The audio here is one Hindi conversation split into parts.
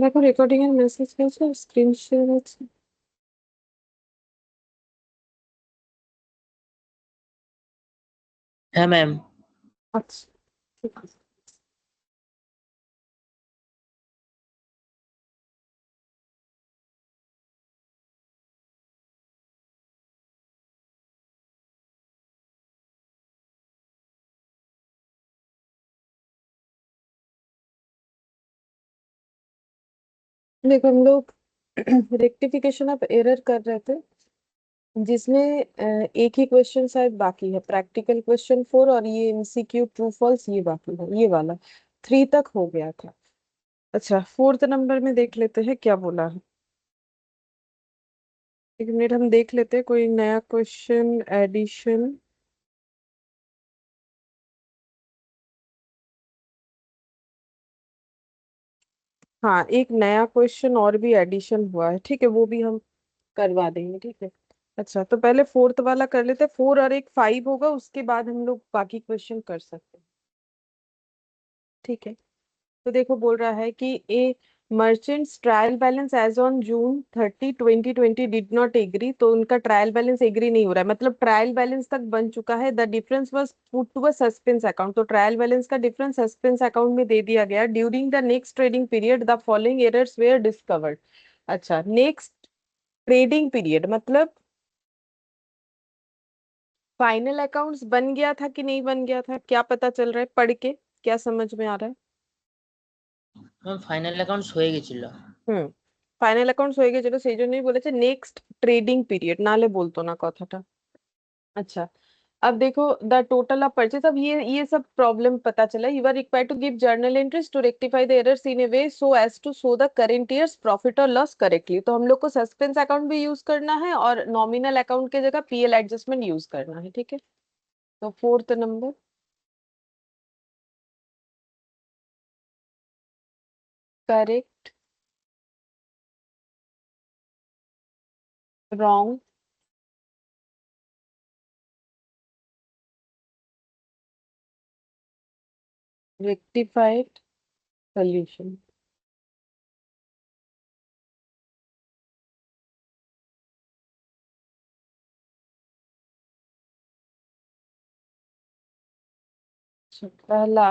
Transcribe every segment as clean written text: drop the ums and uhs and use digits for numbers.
দেখো রেকর্ডিং এর মেসেজ গেছে, স্ক্রিন শেয়ার আছে। হ্যাঁ ম্যাম। আচ্ছা, ঠিক আছে। देखो हम लोग रेक्टिफिकेशन ऑफ एरर कर रहे थे, जिसमें एक ही क्वेश्चन शायद बाकी है, प्रैक्टिकल क्वेश्चन 4, और ये एमसीक्यू ट्रू फॉल्स ये बाकी है, ये वाला 3 तक हो गया था। अच्छा, 4th नंबर में देख लेते हैं क्या बोला है। एक मिनट, हम देख लेते हैं कोई नया क्वेश्चन एडिशन। हाँ, एक नया क्वेश्चन और भी एडिशन हुआ है, ठीक है, वो भी हम करवा देंगे, ठीक है। अच्छा, तो पहले 4th वाला कर लेते हैं, 4 और एक 5 होगा, उसके बाद हम लोग बाकी क्वेश्चन कर सकते हैं, ठीक है। तो देखो बोल रहा है कि a merchants trial balance as on June 30 2020 did not agree, तो उनका ट्रायल बैलेंस एग्री नहीं हो रहा है, मतलब ट्रायल बैलेंस तक बन चुका है। The difference was put to a suspense account, तो ट्रायल बैलेंस का डिफरेंस सस्पेंस अकाउंट में दे दिया गया। During the next trading period the following errors were discovered. अच्छा, नेक्स्ट ट्रेडिंग पीरियड मतलब फाइनल अकाउंट्स बन गया था कि नहीं बन गया था, क्या पता चल रहा है पढ़ के, क्या समझ में आ रहा है? ম্যাম ফাইনাল অ্যাকাউন্টস হয়ে গেছিল। ফাইনাল অ্যাকাউন্টস হয়ে গেছিল, সেই জন্যই বলেছে নেক্সট ট্রেডিং পিরিয়ড, নালে বলতো না কথাটা। अच्छा, अब देखो द टोटल ऑफ परचेज, अब ये सब प्रॉब्लम पता चला। You are required to give journal entries to rectify the errors in a way so as to show the current year's profit और लॉस करेक्टली। तो हम लोग को सस्पेंस अकाउंट भी यूज करना है और नॉमिनल अकाउंट की जगह पीएल एडजस्टमेंट यूज करना है, ठीक है। तो 4th number correct, wrong, rectified, solution. पहला,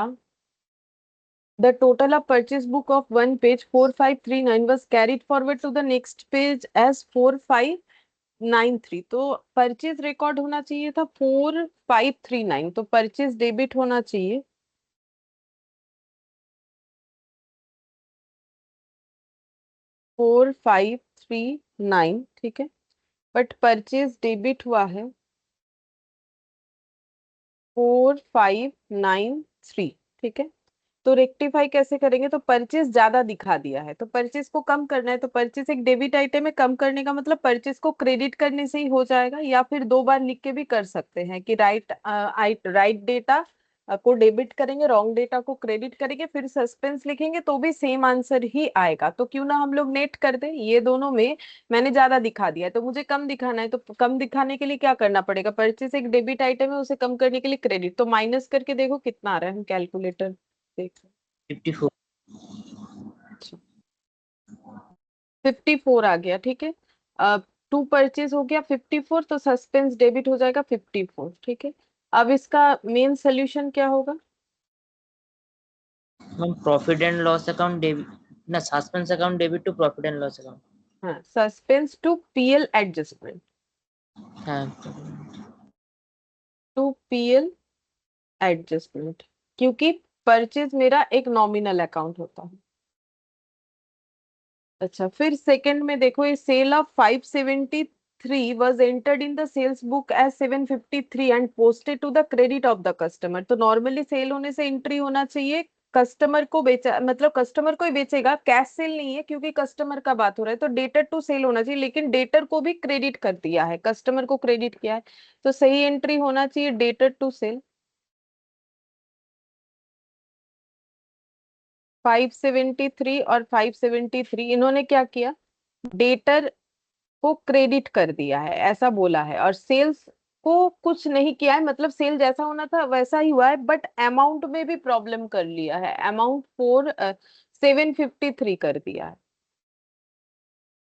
the total of purchase book of one page 4539 was carried forward to the next page as 4593। तो परचेज रिकॉर्ड होना चाहिए था 4539, तो परचेज डेबिट होना चाहिए 4539, ठीक है, बट परचेज डेबिट हुआ है 4593, ठीक है। तो रेक्टिफाई कैसे करेंगे, तो परचेज ज्यादा दिखा दिया है, तो परचेज को कम करना है, तो परचेज एक डेबिट आइटम है, कम करने का मतलब परचेज को क्रेडिट करने से ही हो जाएगा, या फिर 2 बार लिख के भी कर सकते हैं कि राइट डेटा को डेबिट करेंगे, रॉन्ग डेटा को क्रेडिट करेंगे, फिर सस्पेंस लिखेंगे तो भी सेम आंसर ही आएगा। तो क्यों ना हम लोग नेट कर दें, ये दोनों में मैंने ज्यादा दिखा दिया है तो मुझे कम दिखाना है, तो कम दिखाने के लिए क्या करना पड़ेगा, परचेज एक डेबिट आइटम है, उसे कम करने के लिए क्रेडिट, तो माइनस करके देखो कितना आ रहा है, हम कैलकुलेटर देख। 54। अच्छा, 54 आ गया, ठीक है। अब टू परचेज हो गया 54, तो सस्पेंस डेबिट हो जाएगा 54, ठीक है। अब इसका मेन सोल्यूशन क्या होगा? Ma'am profit and loss account debit, না suspense account debit to profit and loss account. हाँ, सस्पेंस टू पीएल एडजस्टमेंट, হ্যাঁ। टू पीएल एडजस्टमेंट, क्योंकि परचेज मेरा एक नॉमिनल अकाउंट होता है। अच्छा, फिर सेकंड में देखो, ये cell of 573 was entered in the sales book as 753 and posted to the credit of the customer। तो नॉर्मली सेल होने से एंट्री होना चाहिए, कस्टमर को बेचा, मतलब कस्टमर को ही बेचेगा, कैश सेल नहीं है क्योंकि कस्टमर का बात हो रहा है, तो डेटर टू सेल होना चाहिए, लेकिन डेटर को भी क्रेडिट कर दिया है, कस्टमर को क्रेडिट किया है, तो सही एंट्री होना चाहिए डेटर टू सेल। 573 और 573 इन्होंने क्या किया, डेटर को क्रेडिट कर दिया है ऐसा बोला है, और सेल्स को कुछ नहीं किया है, मतलब सेल जैसा होना था वैसा ही हुआ है, बट अमाउंट में भी प्रॉब्लम कर लिया है। अमाउंट 753 कर दिया है।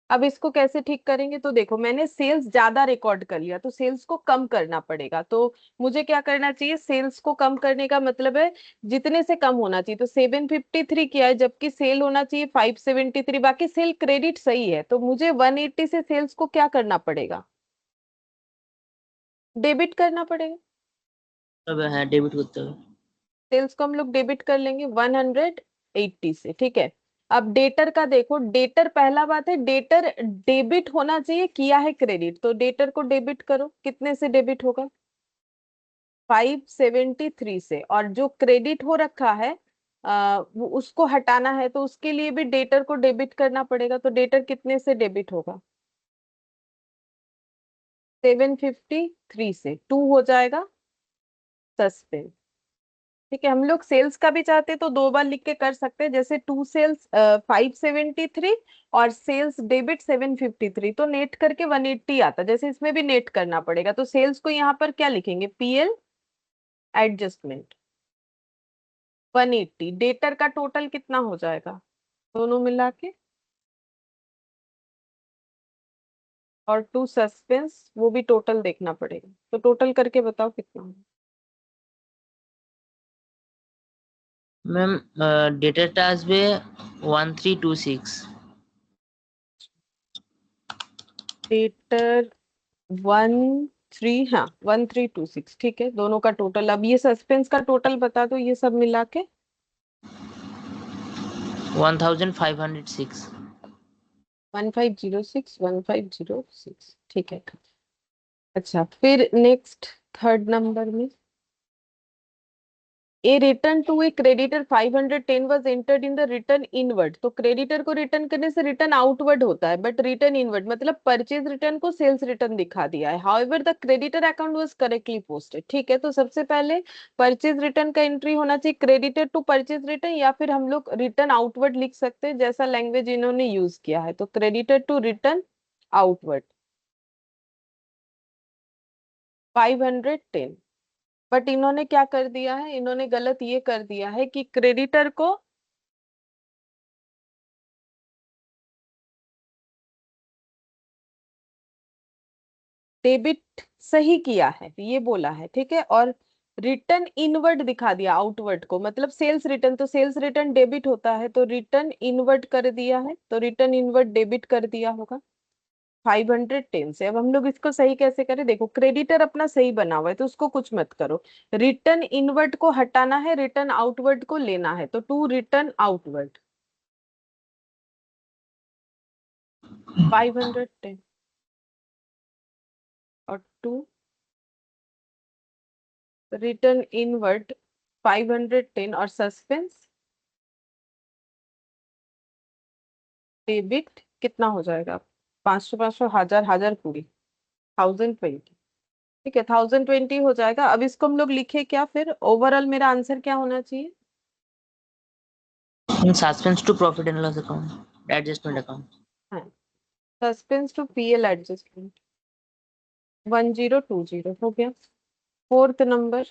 अब इसको कैसे ठीक करेंगे, तो देखो मैंने सेल्स ज्यादा रिकॉर्ड कर लिया तो सेल्स को कम करना पड़ेगा। तो मुझे क्या करना चाहिए, सेल्स को कम करने का मतलब है जितने से कम होना चाहिए। तो 753 किया है, जबकि सेल होना चाहिए 573, बाकी सेल क्रेडिट सही है। तो मुझे 180 से सेल्स को क्या करना पड़ेगा, डेबिट करना पड़ेगा। अब है डेबिट करते हुए। सेल्स को हम लोग डेबिट कर लेंगे 180 से, ठीक है। अब डेटर का देखो, डेटर पहला बात है, डेटर डेबिट होना चाहिए, किया है क्रेडिट, तो डेटर को डेबिट करो। कितने से डेबिट होगा, 573 से। और जो क्रेडिट हो रखा है वो उसको हटाना है, तो उसके लिए भी डेटर को डेबिट करना पड़ेगा। तो डेटर कितने से डेबिट होगा, 753 से। टू हो जाएगा सस्पेंस, ठीक है। हम लोग सेल्स का भी चाहते तो दो बार लिख के कर सकते हैं, जैसे टू सेल्स 573 और सेल्स डेबिट 753, तो नेट करके 180 आता। जैसे इसमें भी नेट करना पड़ेगा, तो सेल्स को यहाँ पर क्या लिखेंगे, पीएल एडजस्टमेंट 180। डेटर का टोटल कितना हो जाएगा दोनों मिला के, और टू सस्पेंस वो भी टोटल देखना पड़ेगा। तो टोटल करके बताओ कितना होगा। मैम डेटा আসবে 1326। डेटर 1326, ठीक है, दोनों का टोटल। अब ये सस्पेंस का टोटल बता दो, ये सब मिला के। 1506। 1506, ठीक है। अच्छा, फिर नेक्स्ट थर्ड नंबर में, a return to a creditor 510 was entered in the return inward. तो क्रेडिटर को रिटर्न करने से रिटर्न आउटवर्ड होता है, बट रिटर्न इनवर्ड मतलब परचेज रिटर्न को सेल्स रिटर्न दिखा दिया है। However the creditor account was correctly posted, ठीक है। तो सबसे पहले परचेज रिटर्न का एंट्री होना चाहिए क्रेडिटर टू परचेज रिटर्न, या फिर हम लोग रिटर्न आउटवर्ड लिख सकते हैं, जैसा लैंग्वेज इन्होंने यूज किया है। तो creditor to return outward 510। But इन्होंने क्या कर दिया है, इन्होंने गलत ये कर दिया है कि क्रेडिटर को डेबिट सही किया है, ये बोला है, ठीक है। और रिटर्न इनवर्ड दिखा दिया आउटवर्ड को, मतलब सेल्स रिटर्न, तो सेल्स रिटर्न डेबिट होता है, तो रिटर्न इनवर्ड कर दिया है, तो रिटर्न इनवर्ड डेबिट कर दिया होगा 510 से। अब हम लोग इसको सही कैसे करें, देखो क्रेडिटर अपना सही बना हुआ है तो उसको कुछ मत करो। रिटर्न इनवर्ड को हटाना है, रिटर्न आउटवर्ड को लेना है, तो टू रिटर्न आउटवर्ड 510 और टू रिटर्न इनवर्ड 510 और सस्पेंस डेबिट कितना हो जाएगा, 500 500 हजार हजार पूरी 1020, ठीक है, 1020 हो जाएगा। अब इसको हम लोग लिखे क्या, फिर ओवरऑल मेरा आंसर क्या होना चाहिए, in suspense to profit and loss account adjustment account. हाँ, सस्पेंस टू पीएल एडजस्टमेंट 1020 हो गया। फोर्थ नंबर,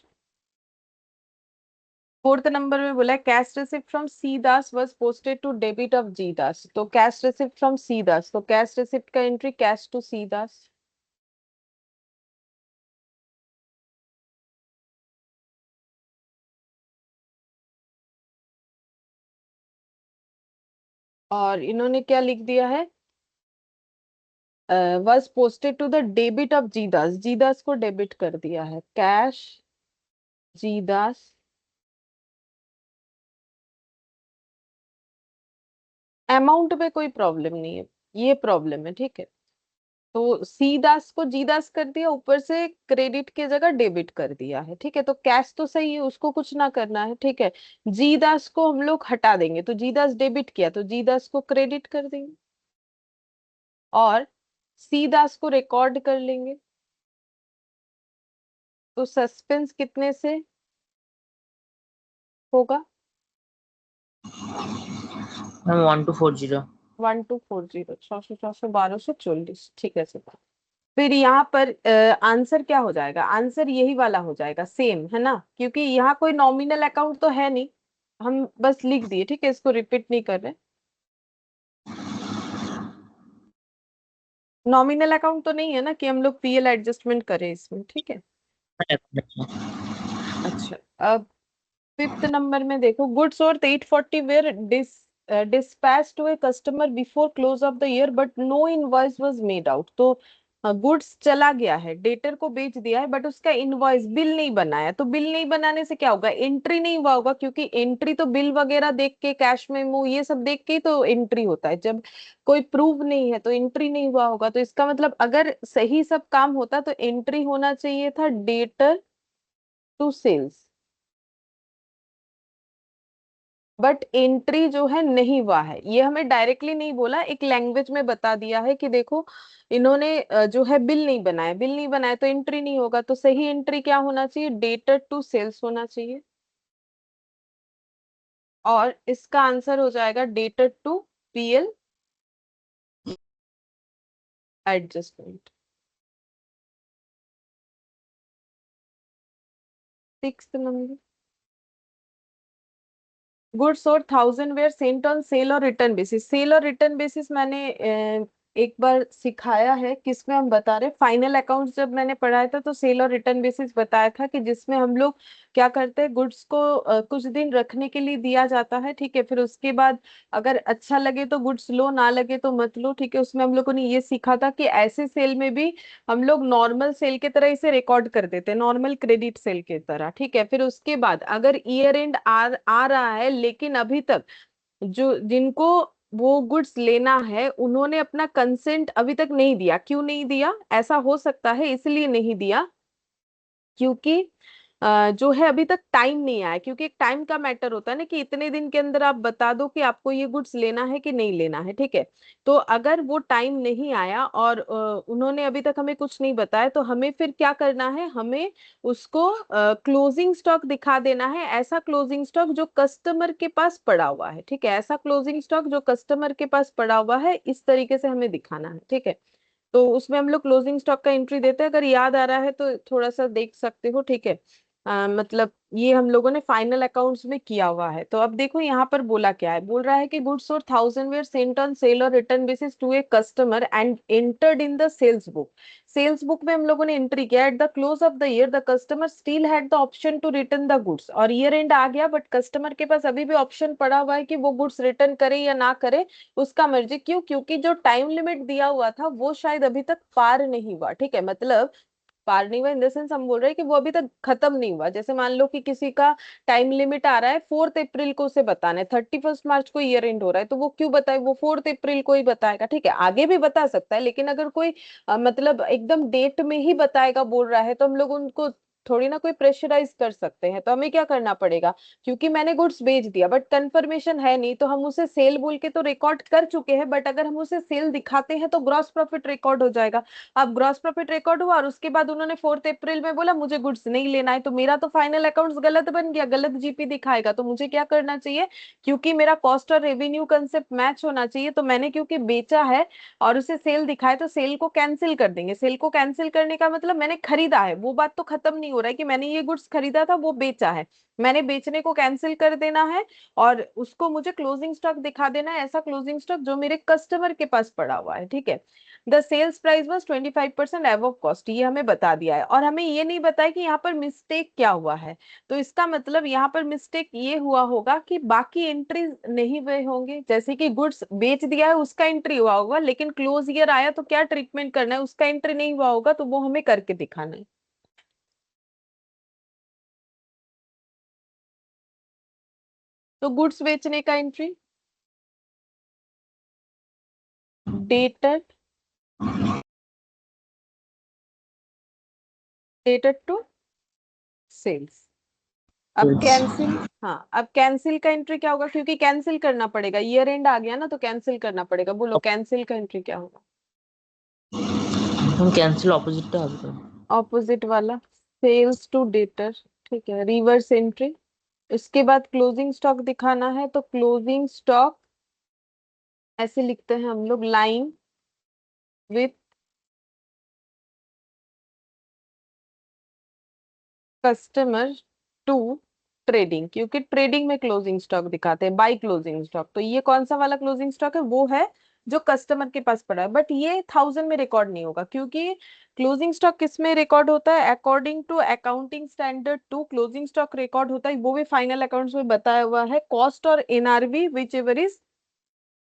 फोर्थ नंबर में बोला cash receipt from C Das was posted to debit of G Das. तो cash receipt from C Das, तो कैश रिसिप्ट का entry cash to C Das, और इन्होंने क्या लिख दिया है, was posted to the debit of जीदास, जीदास को डेबिट कर दिया है, कैश जीदास अमाउंट में कोई प्रॉब्लम नहीं है, ये प्रॉब्लम है, ठीक है। तो सी दास को जी दास कर दिया, ऊपर से क्रेडिट की जगह डेबिट कर दिया है, ठीक है। तो कैश तो सही है, उसको कुछ ना करना है, ठीक है। जी दास को हम लोग हटा देंगे, तो जी दास डेबिट किया तो जी दास को क्रेडिट कर देंगे, और सी दास को रिकॉर्ड कर लेंगे। तो सस्पेंस कितने से होगा, मैम 1240। 1240, 600 600 1240, ठीक है सर। फिर यहाँ पर आंसर क्या हो जाएगा, आंसर यही वाला हो जाएगा, सेम है ना, क्योंकि यहाँ कोई नॉमिनल अकाउंट तो है नहीं, हम बस लिख दिए, ठीक है, इसको रिपीट नहीं कर रहे। नॉमिनल अकाउंट तो नहीं है ना कि हम लोग पीएल एडजस्टमेंट करें इसमें, ठीक है। अच्छा, अब फिफ्थ नंबर में देखो, गुड्स और 840 where dispatched to a customer before close of the year but no invoice was made out। तो गुड्स चला गया है, डेटर को बेच दिया है, बट उसका इनवॉइस बिल नहीं बनाया। तो बिल नहीं बनाने से क्या होगा, एंट्री नहीं हुआ होगा, क्योंकि एंट्री तो बिल वगैरह देख के, कैश मेमो ये सब देख के ही तो एंट्री होता है। जब कोई प्रूफ नहीं है तो एंट्री नहीं हुआ होगा। तो इसका मतलब अगर सही सब काम होता तो एंट्री होना चाहिए था debtor to sales, but entry जो है नहीं हुआ है। ये हमें डायरेक्टली नहीं बोला, एक लैंग्वेज में बता दिया है कि देखो इन्होंने जो है बिल नहीं बनाया, बिल नहीं बनाया तो एंट्री नहीं होगा। तो सही एंट्री क्या होना चाहिए, डेटर टू सेल्स होना चाहिए। और इसका आंसर हो जाएगा debtor to PL adjustment. Six number, goods और 1000 were sent on sale or return basis. Sale or return basis मैंने एक बार सिखाया है, किसमें हम बता रहे, फाइनल अकाउंट्स जब मैंने पढ़ाया था तो सेल और रिटर्न बेसिस बताया था, कि जिसमें हम लोग क्या करते हैं, गुड्स को कुछ दिन रखने के लिए दिया जाता है, ठीक है। फिर उसके बाद अगर अच्छा लगे तो गुड्स लो, ना लगे तो मत लो, ठीक है। उसमें हम लोगों ने ये सीखा था कि ऐसे सेल में भी हम लोग नॉर्मल सेल की तरह इसे रिकॉर्ड कर देते हैं, नॉर्मल क्रेडिट सेल की तरह, ठीक है। फिर उसके बाद अगर ईयर एंड आ रहा है लेकिन अभी तक जो जिनको वो गुड्स लेना है उन्होंने अपना कंसेंट अभी तक नहीं दिया, क्यों नहीं दिया, ऐसा हो सकता है इसलिए नहीं दिया क्योंकि जो है अभी तक टाइम नहीं आया। क्योंकि एक टाइम का मैटर होता है ना, कि इतने दिन के अंदर आप बता दो कि आपको ये गुड्स लेना है कि नहीं लेना है, ठीक है। तो अगर वो टाइम नहीं आया और उन्होंने अभी तक हमें कुछ नहीं बताया, तो हमें फिर क्या करना है, हमें उसको क्लोजिंग स्टॉक दिखा देना है, ऐसा क्लोजिंग स्टॉक जो कस्टमर के पास पड़ा हुआ है, ठीक है। ऐसा क्लोजिंग स्टॉक जो कस्टमर के पास पड़ा हुआ है, इस तरीके से हमें दिखाना है, ठीक है। तो उसमें हम लोग क्लोजिंग स्टॉक का एंट्री देते हैं, अगर याद आ रहा है तो थोड़ा सा देख सकते हो, ठीक है। मतलब ये हम लोगों ने फाइनल अकाउंट्स में किया हुआ है। तो अब देखो यहाँ पर बोला क्या है, बोल रहा है कि गुड्स और 1000 were sent on sale or return basis to a customer and entered in the sales book. Sales book में हम लोगों ने एंट्री किया, at the close of the year the customer still had the option to return the goods. और ईयर एंड आ गया बट कस्टमर के पास अभी भी ऑप्शन पड़ा हुआ है कि वो गुड्स रिटर्न करे या ना करे, उसका मर्जी। क्यों, क्योंकि जो टाइम लिमिट दिया हुआ था वो शायद अभी तक पार नहीं हुआ, ठीक है। मतलब पार नहीं हुआ इन द सेंस, हम बोल रहे हैं कि वो अभी तक खत्म नहीं हुआ। जैसे मान लो कि किसी का टाइम लिमिट आ रहा है 4 अप्रैल को उसे बताना है, 31 मार्च को ईयर एंड हो रहा है, तो वो क्यों बताए, वो 4 अप्रैल को ही बताएगा, ठीक है। आगे भी बता सकता है, लेकिन अगर कोई मतलब एकदम डेट में ही बताएगा बोल रहा है, तो हम लोग उनको थोड़ी ना कोई प्रेशराइज कर सकते हैं। तो हमें क्या करना पड़ेगा, क्योंकि मैंने गुड्स बेच दिया बट कंफर्मेशन है नहीं, तो हम उसे सेल बोल के तो रिकॉर्ड कर चुके हैं, बट अगर हम उसे सेल दिखाते हैं तो ग्रॉस प्रॉफिट रिकॉर्ड हो जाएगा। अब ग्रॉस प्रॉफिट रिकॉर्ड हुआ और उसके बाद उन्होंने 4 अप्रैल में बोला मुझे गुड्स नहीं लेना है, तो मेरा तो फाइनल अकाउंट्स गलत बन गया, गलत जीपी दिखाएगा। तो मुझे क्या करना चाहिए, क्योंकि मेरा कॉस्ट और रेवेन्यू कंसेप्ट मैच होना चाहिए, तो मैंने क्योंकि बेचा है और उसे सेल दिखाए, तो सेल को कैंसिल कर देंगे। सेल को कैंसिल करने का मतलब मैंने खरीदा है, वो बात तो खत्म नहीं हो रहा है कि मैंने ये गुड्स खरीदा था वो बेचा है, मैंने बेचने को कैंसिल कर देना है और उसको मुझे क्लोजिंग स्टॉक दिखा देना है, ऐसा क्लोजिंग स्टॉक जो मेरे कस्टमर के पास पड़ा हुआ है, ठीक है। The sales price was 25% above cost, ये हमें बता दिया है। और हमें ये नहीं बताया कि यहाँ पर मिस्टेक क्या हुआ है। तो इसका मतलब यहाँ पर मिस्टेक ये हुआ होगा कि बाकी एंट्री नहीं हुए होंगे, जैसे कि गुड्स बेच दिया है उसका एंट्री हुआ होगा, लेकिन क्लोज ईयर आया तो क्या ट्रीटमेंट करना है, उसका एंट्री नहीं हुआ होगा, तो वो हमें करके दिखाना है। तो गुड्स बेचने का entry, dated dated to sales. अब कैंसिल, हाँ, अब कैंसिल का एंट्री क्या होगा, क्योंकि कैंसिल करना पड़ेगा, ईयर एंड आ गया ना, तो कैंसिल करना पड़ेगा। बोलो कैंसिल का एंट्री क्या होगा, हम कैंसिल ऑपोजिट হবে। ऑपोजिट वाला, सेल्स टू डेटर, ठीक है, रिवर्स एंट्री। इसके बाद क्लोजिंग स्टॉक दिखाना है, तो क्लोजिंग स्टॉक ऐसे लिखते हैं हम लोग, lying with customer to trading, क्योंकि ट्रेडिंग में क्लोजिंग स्टॉक दिखाते हैं, बाई क्लोजिंग स्टॉक। तो ये कौन सा वाला क्लोजिंग स्टॉक है? वो है जो कस्टमर के पास पड़ा है, बट ये 1000 में रिकॉर्ड नहीं होगा, क्योंकि क्लोजिंग स्टॉक किस में रिकॉर्ड होता है? According to accounting standard two closing stock record होता है, वो भी फाइनल अकाउंट्स में बताया हुआ है, कॉस्ट और NRV which ever is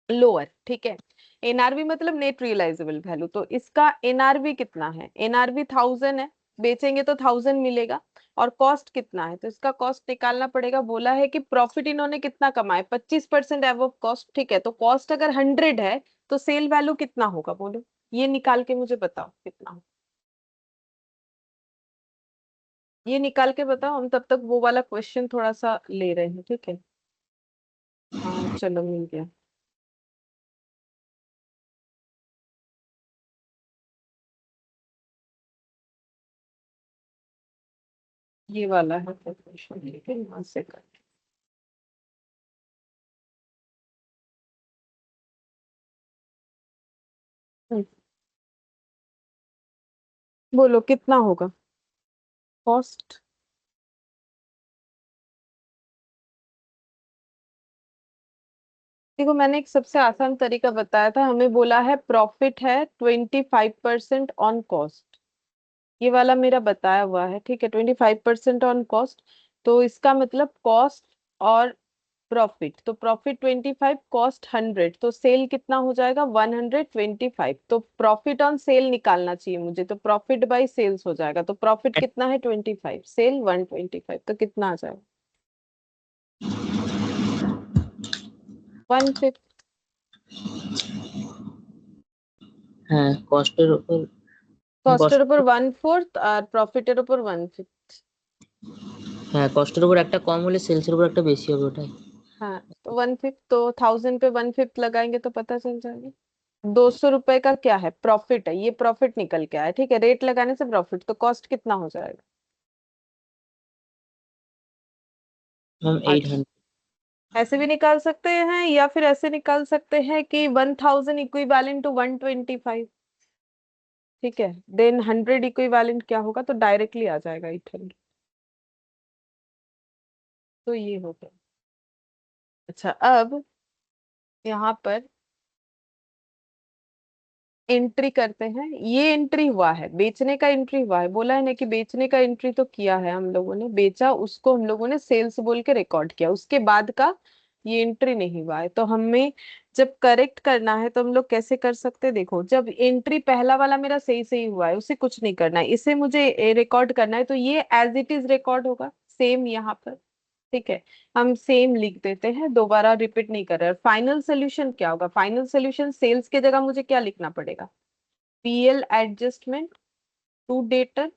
lower. ठीक है, एनआरवी मतलब नेट रियलाइजेबल वैल्यू। तो इसका एनआरवी कितना है? एनआरवी 1000 है, बेचेंगे तो 1000 मिलेगा। और कॉस्ट कितना है? तो इसका कॉस्ट निकालना पड़ेगा। बोला है कि प्रॉफिट इन्होंने कितना कमाया, 25% एबव कॉस्ट। ठीक है, तो कॉस्ट अगर 100 है तो सेल वैल्यू कितना होगा? बोलो, ये निकाल के मुझे बताओ कितना हो। ये निकाल के बताओ, हम तब तक वो वाला क्वेश्चन थोड़ा सा ले रहे हैं। ठीक है, हाँ चलो मिल गया। ये वाला है क्वेश्चन, ठीक है, यहाँ से कर। बोलो कितना होगा कॉस्ट? देखो, मैंने एक सबसे आसान तरीका बताया था, हमें बोला है प्रॉफिट है 25% ऑन कॉस्ट। ये वाला मेरा बताया हुआ है, ठीक है, 25% ऑन कॉस्ट। तो इसका मतलब कॉस्ट और प्रॉफिट, तो प्रॉफिट 25, कॉस्ट 100, तो सेल कितना हो जाएगा? 125। तो प्रॉफिट ऑन सेल निकालना चाहिए मुझे, तो प्रॉफिट बाई सेल्स हो जाएगा। तो प्रॉफिट कितना है? 25, सेल 125, तो कितना आ जाएगा? 1/5। হ্যাঁ কষ্টের উপর কস্টের কষ্ট উপর 1/4 আর প্রফিটের উপর 1/5। হ্যাঁ কষ্টের উপর একটা কম হলে সেলসের উপর একটা বেশি হবে ওটাই। हाँ, तो 1/5, तो 1000 पे 1/5 लगाएंगे तो पता चल जाएगा। 200 रुपए का क्या है? प्रॉफिट है, ये प्रॉफिट निकल के आया। ठीक है, रेट लगाने से प्रॉफिट, तो कॉस्ट कितना हो जाएगा? मैम अच्छा, 800। ऐसे भी निकाल सकते हैं, या फिर ऐसे निकाल सकते हैं कि 1000 इक्विवेलेंट टू 125। ठीक है, देन 100 इक्विवेलेंट क्या होगा? तो डायरेक्टली आ जाएगा 800। तो ये हो गया। अच्छा, अब यहाँ पर एंट्री करते हैं। ये एंट्री हुआ है, बेचने का एंट्री हुआ है, बोला है ना कि बेचने का एंट्री तो किया है हम लोगों ने, बेचा, उसको हम लोगों ने सेल्स बोल के रिकॉर्ड किया, उसके बाद का ये एंट्री नहीं हुआ है। तो हमें जब करेक्ट करना है तो हम लोग कैसे कर सकते हैं? देखो, जब एंट्री पहला वाला मेरा सही सही हुआ है, उसे कुछ नहीं करना है, इसे मुझे रिकॉर्ड करना है, तो ये एज इट इज रिकॉर्ड होगा सेम यहाँ पर। ठीक है, हम सेम लिख देते हैं, दोबारा रिपीट नहीं कर रहे। फाइनल सोल्यूशन क्या होगा? फाइनल सोल्यूशन सेल्स की जगह मुझे क्या लिखना पड़ेगा? पीएल एडजस्टमेंट टू डेटर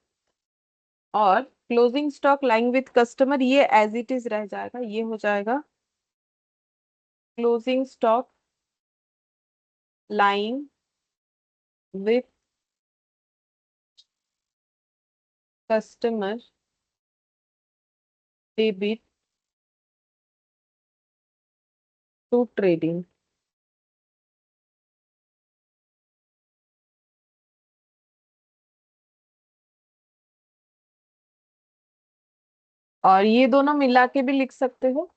और closing stock lying with customer, ये एज इट इज रह जाएगा, ये हो जाएगा closing stock lying with customer debit to trading. और ये दोनों मिला के भी लिख सकते हो।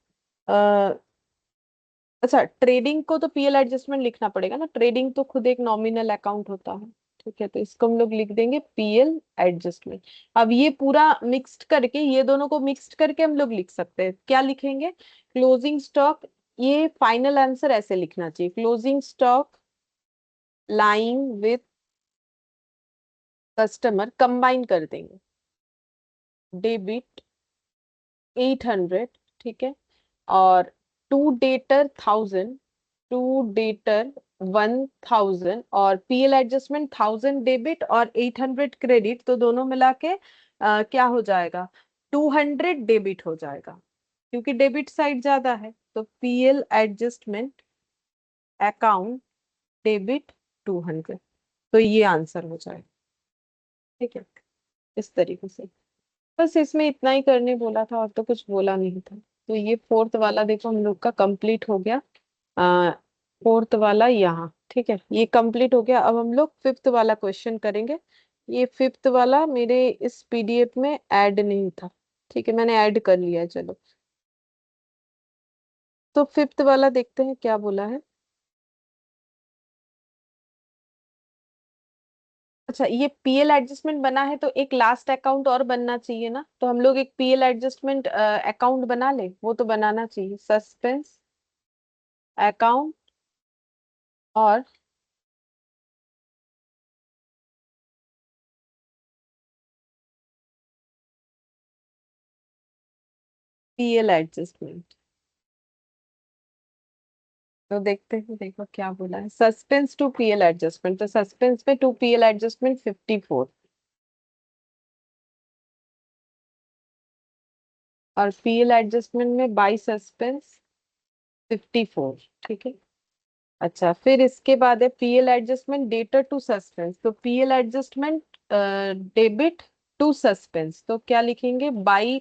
अच्छा, ट्रेडिंग को तो पीएल एडजस्टमेंट लिखना पड़ेगा ना, ट्रेडिंग तो खुद एक नॉमिनल अकाउंट होता है। ठीक है, तो इसको हम लोग लिख देंगे पीएल एडजस्टमेंट। अब ये पूरा मिक्स्ड करके, ये दोनों को मिक्स्ड करके हम लोग लिख सकते हैं, क्या लिखेंगे? क्लोजिंग स्टॉक, ये फाइनल आंसर ऐसे लिखना चाहिए, closing stock lying with customer, combine कर देंगे, डेबिट 800। ठीक है, और टू डेटर 1000, टू डेटर 1000, और पीएल एडजस्टमेंट 1000 डेबिट और 800 क्रेडिट, तो दोनों मिला के क्या हो जाएगा? 200 डेबिट हो जाएगा, क्योंकि डेबिट साइड ज्यादा है। तो पीएल एडजस्टमेंट अकाउंट डेबिट 200, तो ये आंसर हो जाएगा। ठीक है, इस तरीके से। बस इसमें इतना ही करने बोला था, और तो कुछ बोला नहीं था। तो ये फोर्थ वाला देखो हम लोग का कंप्लीट हो गया। आ, फोर्थ वाला यहाँ, ठीक है, ये कंप्लीट हो गया। अब हम लोग फिफ्थ वाला क्वेश्चन करेंगे। ये फिफ्थ वाला मेरे इस पीडीएफ में ऐड नहीं था, ठीक है, मैंने ऐड कर लिया है, चलो। तो फिफ्थ वाला देखते हैं क्या बोला है। अच्छा, ये पीएल एडजस्टमेंट बना है तो एक लास्ट अकाउंट और बनना चाहिए ना, तो हम लोग एक पीएल एडजस्टमेंट अकाउंट बना ले, वो तो बनाना चाहिए, सस्पेंस अकाउंट और पीएल एडजस्टमेंट। तो देखते हैं, देखो क्या बोला है, सस्पेंस टू पीएल एडजस्टमेंट, तो सस्पेंस में टू पीएल एडजस्टमेंट 54 और पीएल एडजस्टमेंट में बाई सस्पेंस 54। ठीक है। अच्छा, फिर इसके बाद है PL adjustment debtor to suspense, तो PL adjustment debit to suspense, तो क्या लिखेंगे, by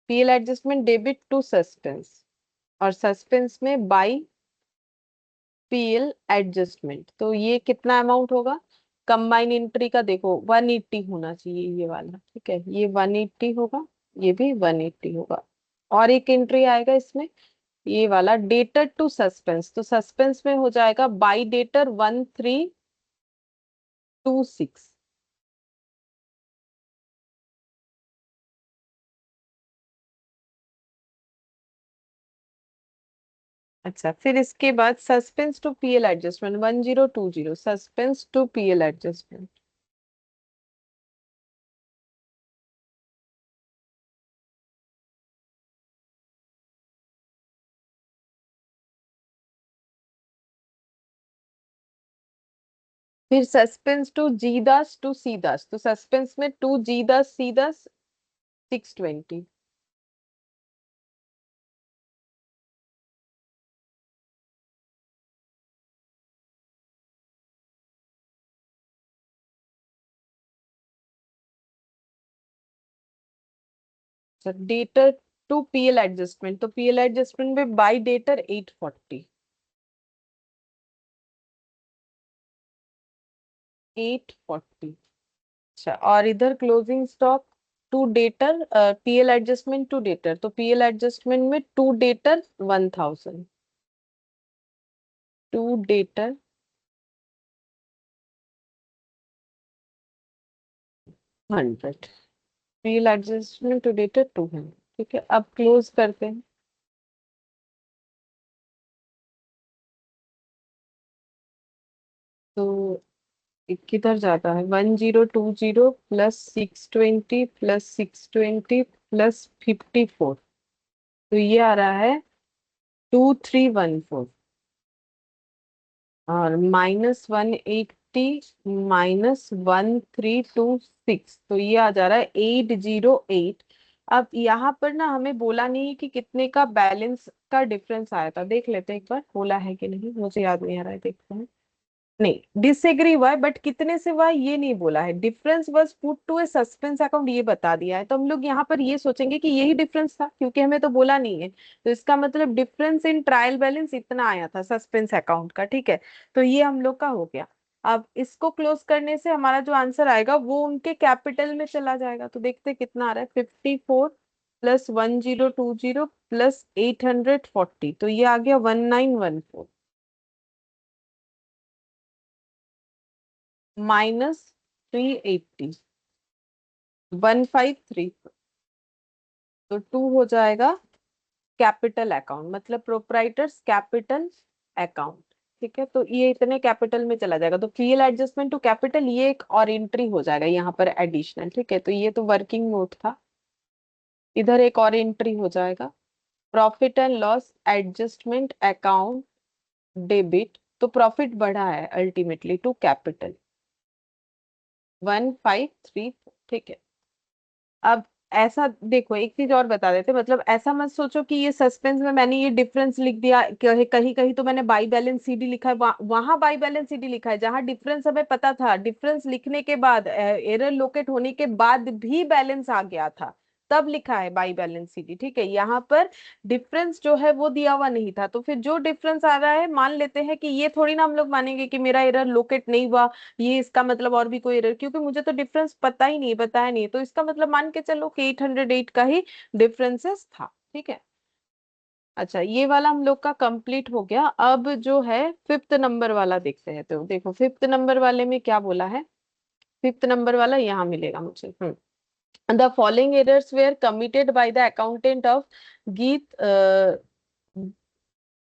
PL adjustment debit to suspense, और सस्पेंस में बाई पीएल एडजस्टमेंट, तो ये कितना अमाउंट होगा, कंबाइन एंट्री का देखो 180 होना चाहिए ये वाला, ठीक है, ये 180 होगा, ये भी 180 होगा, और एक एंट्री आएगा इसमें ये वाला डेटर टू सस्पेंस, तो सस्पेंस में हो जाएगा बाई डेटर 1326। अच्छा, फिर इसके बाद suspense to PL adjustment 1020, suspense to PL adjustment, फिर suspense to G Das to C Das, तो सस्पेंस में to G Das C Das 620। Debtor to PL adjustment, तो पीएल एडजस्टमेंट में बाई डेटर 840, 840। अच्छा, और इधर closing stock to debtor, PL adjustment to debtor, तो पीएल एडजस्टमेंट में to debtor 1000, to debtor 100, PL adjustment to debtor 200। ठीक है, अब क्लोज करते हैं। तो किधर जाता है, 1020 प्लस 620 प्लस 620 प्लस 54, तो ये आ रहा है 2314, और -180 -1326, तो ये आ जा रहा है 808। अब यहाँ पर ना हमें बोला नहीं है कि कितने का बैलेंस का डिफरेंस आया था, देख लेते हैं एक बार, बोला है कि नहीं, मुझे याद नहीं आ रहा है, देखते हैं। नहीं, डिसएग्री हुआ है, बट कितने से हुआ है ये नहीं बोला है, difference was put to a suspense account ये बता दिया है, तो हम लोग यहाँ पर ये सोचेंगे कि यही डिफरेंस था, क्योंकि हमें तो बोला नहीं है, तो इसका मतलब डिफरेंस इन ट्रायल बैलेंस इतना आया था सस्पेंस अकाउंट का। ठीक है, तो ये हम लोग का हो गया। अब इसको क्लोज करने से हमारा जो आंसर आएगा वो उनके कैपिटल में चला जाएगा, तो देखते हैं कितना आ रहा है, 54 प्लस 1020 प्लस 840, तो ये आ गया 1914 -380, 153, तो टू हो जाएगा कैपिटल अकाउंट, मतलब प्रोप्राइटर्स कैपिटल अकाउंट। ठीक है, तो ये इतने कैपिटल में चला जाएगा, तो पीएल एडजस्टमेंट टू कैपिटल ये एक और एंट्री हो जाएगा यहाँ पर एडिशनल। ठीक है, तो ये तो वर्किंग नोट था, इधर एक और एंट्री हो जाएगा, profit and loss adjustment account debit, तो प्रॉफिट बढ़ा है अल्टीमेटली टू कैपिटल 153। ठीक है, अब ऐसा देखो, एक चीज और बता देते, मतलब ऐसा मत सोचो कि ये सस्पेंस में मैंने ये डिफरेंस लिख दिया, कहीं कहीं कहीं तो मैंने बाई बैलेंस सीडी लिखा है, वहां बाई बैलेंस सीडी लिखा है जहां डिफरेंस हमें पता था, डिफरेंस लिखने के बाद एरर लोकेट होने के बाद भी बैलेंस आ गया था, तब लिखा है बाई बैलेंस सीडी, ठीक है। यहाँ पर डिफरेंस जो है वो दिया हुआ नहीं था, तो फिर जो डिफरेंस आ रहा है मान लेते हैं कि ये थोड़ी ना हम लोग मानेंगे कि मेरा एरर लोकेट नहीं हुआ, ये इसका मतलब और भी कोई एरर, क्योंकि मुझे तो डिफरेंस पता ही नहीं, बताया नहीं, तो इसका मतलब मान के चलो कि 808 का ही डिफरेंसेस था, ठीक है। अच्छा, ये वाला हम लोग का कंप्लीट हो गया। अब जो है फिफ्थ नंबर वाला देखते हैं, तो देखो फिफ्थ नंबर वाले में क्या बोला है। फिफ्थ नंबर वाला यहाँ मिलेगा मुझे। The following errors were committed by the accountant of Geet,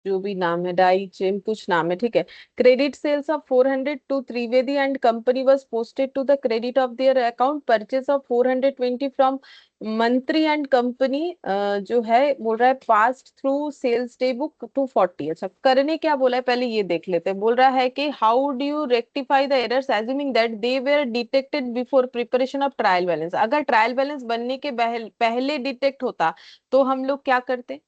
जो भी नाम है, डाई चेम कुछ नाम है, ठीक है। Credit sales of 400 to Trivedi and company was posted to the credit of their account, purchase of 420 from Mantri and company, जो है बोल रहा है passed through sales day book 240। अच्छा, करने क्या बोला है पहले ये देख लेते हैं। बोल रहा है कि how do you rectify the errors assuming that they were detected before preparation of trial balance. अगर ट्रायल बैलेंस बनने के पहले डिटेक्ट होता तो हम लोग क्या करते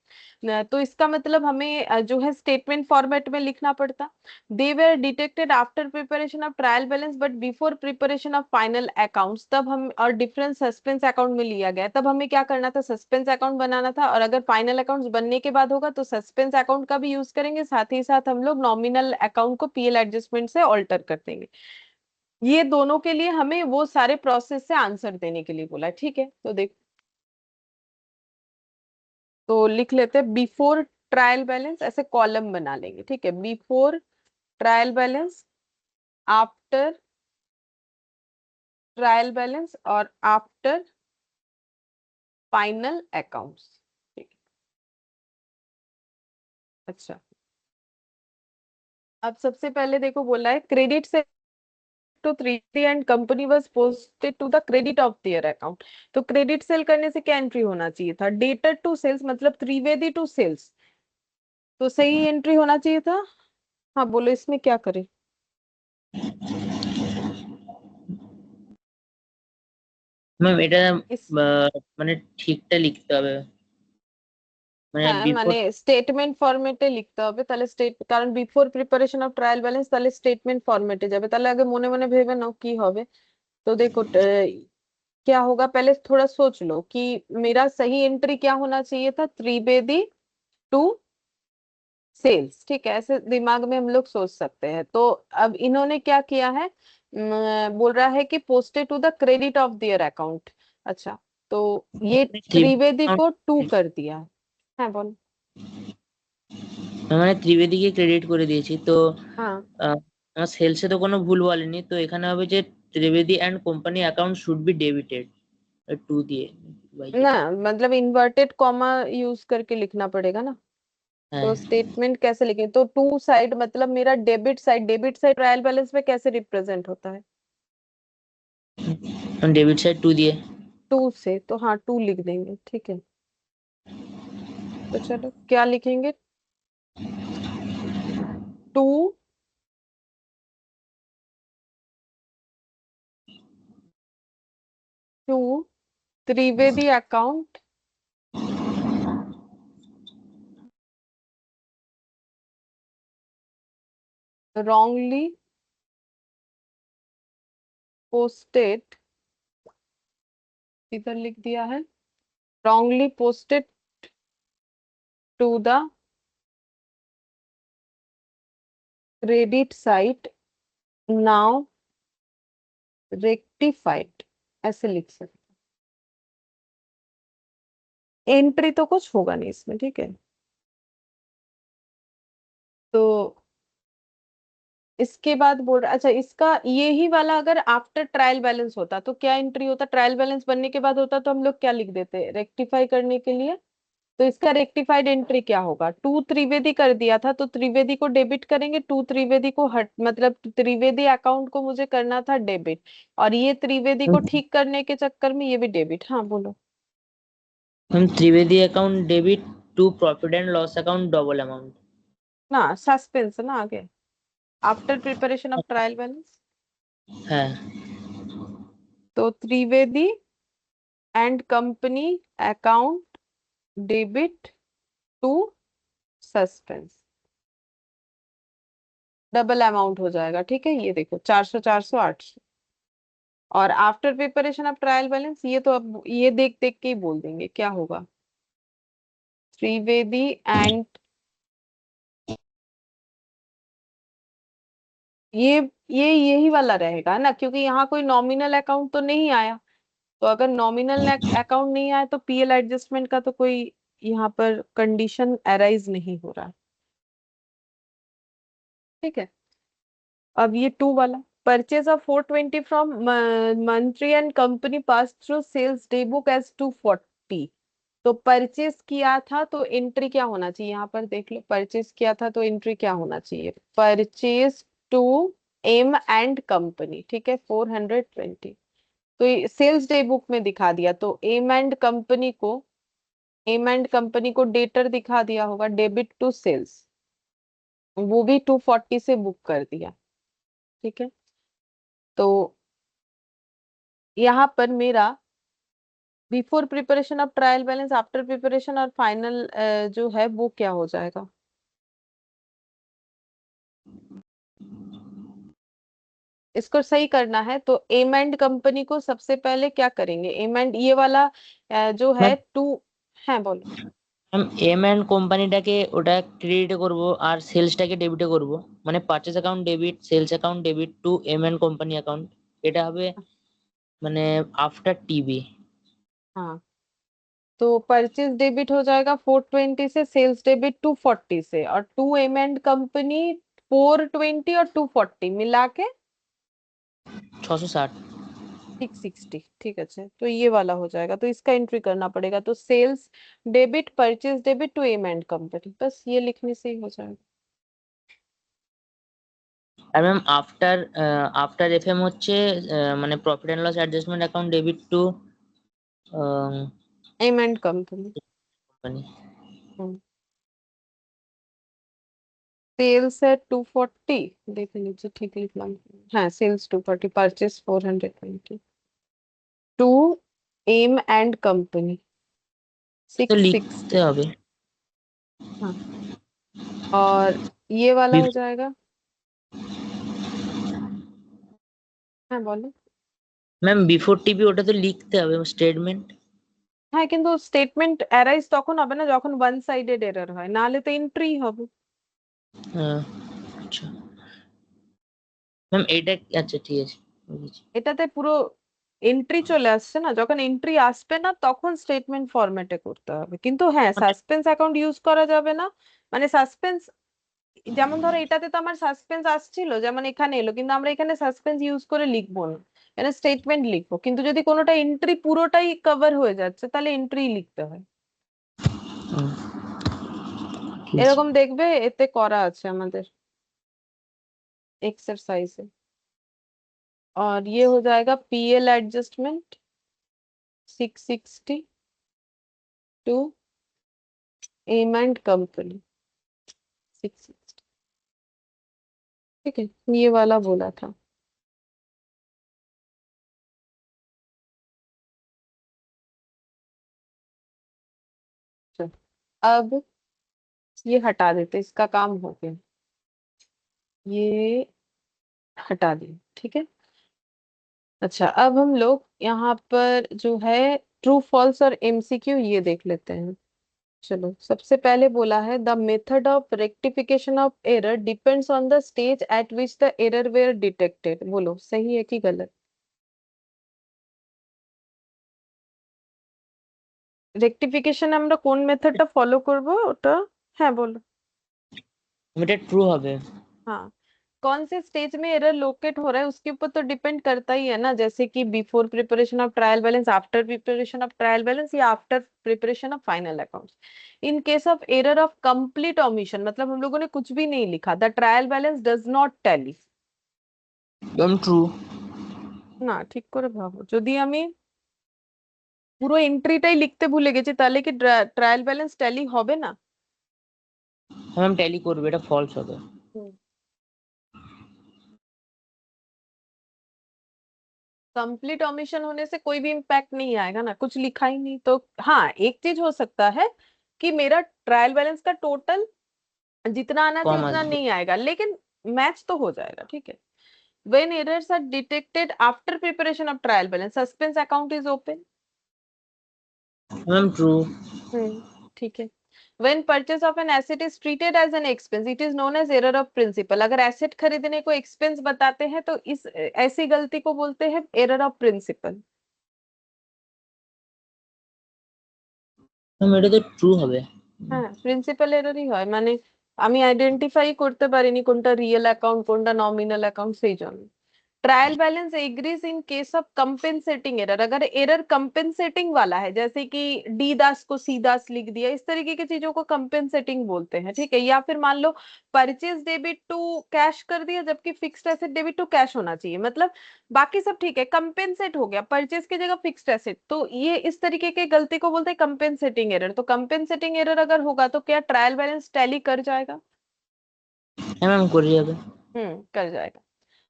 तो इसका मतलब हमें जो है स्टेटमेंट फॉर्मेट में लिखना पड़ता। They were detected after preparation of trial balance but before preparation of final accounts, तब हम, और डिफरेंस सस्पेंस अकाउंट में लिया गया, तब हमें क्या करना था, सस्पेंस अकाउंट बनाना था। और अगर फाइनल अकाउंट्स बनने के बाद होगा तो सस्पेंस अकाउंट का भी यूज करेंगे, साथ ही साथ हम लोग नॉमिनल अकाउंट को पीएल एडजस्टमेंट से ऑल्टर कर देंगे। ये दोनों के लिए हमें वो सारे प्रोसेस से आंसर देने के लिए बोला है, ठीक है। तो देख, तो लिख लेते हैं बिफोर ट्रायल बैलेंस, ऐसे कॉलम बना लेंगे, ठीक है। Before trial balance, after trial balance और आफ्टर फाइनल अकाउंट्स, ठीक है। अच्छा, अब सबसे पहले देखो बोला है क्रेडिट से to Trivedi and company was posted to the credit of their account. तो क्रेडिट सेल करने से क्या एंट्री होना चाहिए था, डेटर टू सेल्स, मतलब त्रिवेदी टू सेल्स, तो सही एंट्री होना चाहिए था। हाँ बोलो, इसमें क्या करें। ম্যাম এটা इस, মানে ঠিকটা লিখতে হবে, মানে হ্যাঁ বিফোর। মানে স্টেটমেন্ট ফরম্যাটে লিখতে হবে তাহলে, স্টেট, কারণ before preparation of trial balance, তাহলে স্টেটমেंट फॉर्मेटे যাবে। তাহলে আগে মনে মনে ভেবে নাও কি হবে। तो देखो क्या होगा, पहले थोड़ा सोच लो कि मेरा सही एंट्री क्या होना चाहिए था, त्रिवेदी टू सेल्स, ठीक है। ऐसे दिमाग में हम लोग सोच सकते हैं। तो अब इन्होंने क्या किया है, बोल रहा है कि posted to the credit of their account. अच्छा, तो ये त्रिवेदी को टू कर दिया है। हाँ बोल। মানে ত্রিবেদীকে ক্রেডিট করে দিয়েছি তো। हाँ আমার সেলসে তো কোনো ভুল বলেনি, তো এখানে হবে যে Trivedi and company account should be debited, to দিয়ে বাই ना, मतलब इन्वर्टेड कॉमा यूज करके लिखना पड़ेगा ना। হ্যাঁ। तो स्टेटमेंट कैसे लिखें, तो टू साइड मतलब मेरा debit side, debit side trial balance में कैसे रिप्रेजेंट होता है, डेबिट साइड टू दिए। टू से, तो हाँ टू लिख देंगे, ठीक है। तो चलो क्या लिखेंगे, to, to Trivedi account wrongly posted, इधर लिख दिया है, wrongly posted to the credit side, now rectified, ऐसे लिख सकते। एंट्री तो कुछ होगा नहीं इसमें, ठीक है। तो इसके बाद बोल रहा, अच्छा इसका ये ही वाला अगर आफ्टर ट्रायल बैलेंस होता तो क्या एंट्री होता, ट्रायल बैलेंस बनने के बाद होता तो हम लोग क्या लिख देते रेक्टिफाई करने के लिए। तो इसका रेक्टिफाइड एंट्री क्या होगा, टू त्रिवेदी कर दिया था तो त्रिवेदी को डेबिट करेंगे, टू त्रिवेदी को हट, मतलब त्रिवेदी अकाउंट को मुझे करना था डेबिट, और ये त्रिवेदी को ठीक करने के चक्कर में ये भी डेबिट। हाँ बोलो। हम Trivedi account debit to profit and loss account double amount. ना सस्पेंस ना आगे, after preparation of trial balance, হ্যাঁ। तो Trivedi and company account debit to suspense, double amount हो जाएगा, ठीक है। ये देखो 400 400 800। और after preparation of trial balance, ये तो अब ये देख देख के ही बोल देंगे क्या होगा। त्रिवेदी एंड ये यही वाला रहेगा ना, क्योंकि यहाँ कोई नॉमिनल अकाउंट तो नहीं आया। तो अगर नॉमिनल अकाउंट नहीं आया तो पीएल एडजस्टमेंट का तो कोई यहाँ पर कंडीशन अराइज नहीं हो रहा है। ठीक है। अब ये टू वाला, purchase of 420 from Mantri and company pass through sales day book as 240। तो परचेज किया था तो एंट्री क्या होना चाहिए, यहाँ पर देख लो, परचेज किया था तो एंट्री क्या होना चाहिए, purchase to M and company. ठीक है, 420। तो सेल्स डे बुक में दिखा दिया, तो एम एंड कंपनी को डेटर दिखा दिया होगा, डेबिट टू सेल्स, वो भी 240 से बुक कर दिया। ठीक है। तो यहाँ पर मेरा before preparation of trial balance, after preparation और फाइनल जो है वो क्या हो जाएगा। इसको सही करना है तो एम एंड कंपनी को सबसे पहले क्या करेंगे, एम एंड ये वाला जो है ম্যাম टू, है बोलो। ম্যাম এম এন্ড কোম্পানিটাকে ওটা ক্রেডিট করব আর সেলসটাকে ডেবিটে করব, মানে purchase account debit, sales account debit to M and company account. এটা হবে মানে আফটার টিবি। हाँ, तो परचेज डेबिट हो जाएगा 420 से, सेल्स डेबिट 240 से, और टू एम एंड कंपनी 420 और 240 मिला के 660। 660। ठीक है, अच्छा तो ये वाला हो जाएगा, तो इसका एंट्री करना पड़ेगा, तो sales debit purchase debit to M and company, बस ये लिखने से ही हो जाएगा। আর ম্যাম আফটার আফটার এফএম হচ্ছে মানে profit and loss adjustment account debit to M and company. Company. Sales है 240, देख लीजिए ठीक लिखना, हाँ sales 240, purchase 420 to M and company তো 660। লিখতে হবে। हाँ, और ये वाला हो जाएगा, हाँ बोलो। ম্যাম বিফোর টিবি ওটা তো লিখতে হবে স্টেটমেন্ট। হ্যাঁ, কিন্তু স্টেটমেন্ট অ্যারাইজ তখন হবে না যখন ওয়ান সাইডেড এরর হয়, নাহলে তো এন্ট্রি হবে। আচ্ছা ম্যাম এটা আচ্ছা ঠিক আছে বুঝেছি। এটাতে পুরো এন্ট্রি চলে আসছে না, যখন এন্ট্রি আসবে না তখন স্টেটমেন্ট ফরম্যাটে করতে হবে, কিন্তু হ্যাঁ মানে সাসপেন্স অ্যাকাউন্ট ইউজ করা যাবে না। মানে সাসপেন্স, যেমন ধরো এটাতে তো আমার সাসপেন্স আসছিল, যেমন এখানে এলো, কিন্তু আমরা এখানে সাসপেন্স ইউজ করে লিখবো না, এখানে স্টেটমেন্ট লিখবো, কিন্তু যদি কোনোটা এন্ট্রি পুরোটাই কভার হয়ে যাচ্ছে তাহলে এন্ট্রি লিখতে হয়। হুম, ঠিক আছে। এরকম দেখবে এতে করা আছে আমাদের एक्सरसाइज है। और ये हो जाएगा PL adjustment 660 to M and company 660। ठीक है, ये वाला बोला था। चलो, अब ये हटा देते, इसका काम हो गया, ये हटा दिए। ठीक है। अच्छा, अब हम लोग यहाँ पर जो है ट्रू फॉल्स और एमसीक्यू ये देख लेते हैं। चलो, सबसे पहले बोला है the method of rectification of error depends on the stage at which the error were detected. बोलो सही है कि गलत। রেকটিফিকেশন আমরা কোন মেথডটা ফলো করব ওটা, হ্যাঁ বলো। এটা ট্রু হবে। हाँ, कौन से स्टेज में एरर लोकेट हो रहा है उसके ऊपर तो डिपेंड करता ही है ना, जैसे कि before preparation of trial balance, after preparation of trial balance, या after preparation of final accounts. In case of error of complete omission, मतलब हम लोगों ने कुछ भी नहीं लिखा, the trial balance does not tally. একদম ট্রু। না, ঠিক করে ভাবো, যদি আমি পুরো এন্ট্রিটাই লিখতে ভুলে গেছি তাহলে কি ট্রায়াল ব্যালেন্স ট্যালি হবে না। হ্যাঁ ম্যাম ট্যালি করবে, এটা ফলস হবে। कंप्लीट ओमिशन होने से कोई भी इम्पैक्ट नहीं आएगा ना, कुछ लिखा ही नहीं तो। हाँ, एक चीज हो सकता है कि मेरा ट्रायल बैलेंस का टोटल जितना आना चाहिए কম उतना আসবে। नहीं आएगा, लेकिन मैच तो हो जाएगा। ठीक है। when errors are detected after preparation of trial balance, suspense account is open. Ma'am true. ठीक है। when purchase of an asset is treated as an expense, it is known as error of principle. अगर एसेट खरीदने को एक्सपेंस बताते हैं तो इस ऐसी गलती को बोलते हैं एरर ऑफ प्रिंसिपल। ম্যাম এটা তো ট্রু হবে। হ্যাঁ, প্রিন্সিপাল এররই হয়, মানে আমি আইডেন্টিফাই করতে পারিনি কোনটা রিয়েল অ্যাকাউন্ট কোনটা নমিনাল অ্যাকাউন্ট, সেই জন্য। Trial balance agrees in case of compensating error, अगर एरर कंपेंसेटिंग वाला है, जैसे कि डी दास को सी दास लिख दिया, इस तरीके की चीजों को कंपेंसेटिंग बोलते हैं, ठीक है। या फिर मान लो परचेज डेबिट टू कैश कर दिया, जबकि fixed asset debit to cash होना चाहिए, मतलब बाकी सब ठीक है, कंपेंसेट हो गया परचेज की जगह फिक्स्ड एसेट, तो ये इस तरीके की गलती को बोलते हैं कंपेंसेटिंग एरर। तो कंपेंसेटिंग एरर अगर होगा तो क्या ट्रायल बैलेंस टैली कर जाएगा? হ্যাঁ ম্যাম করে যাবে। कर जाएगा।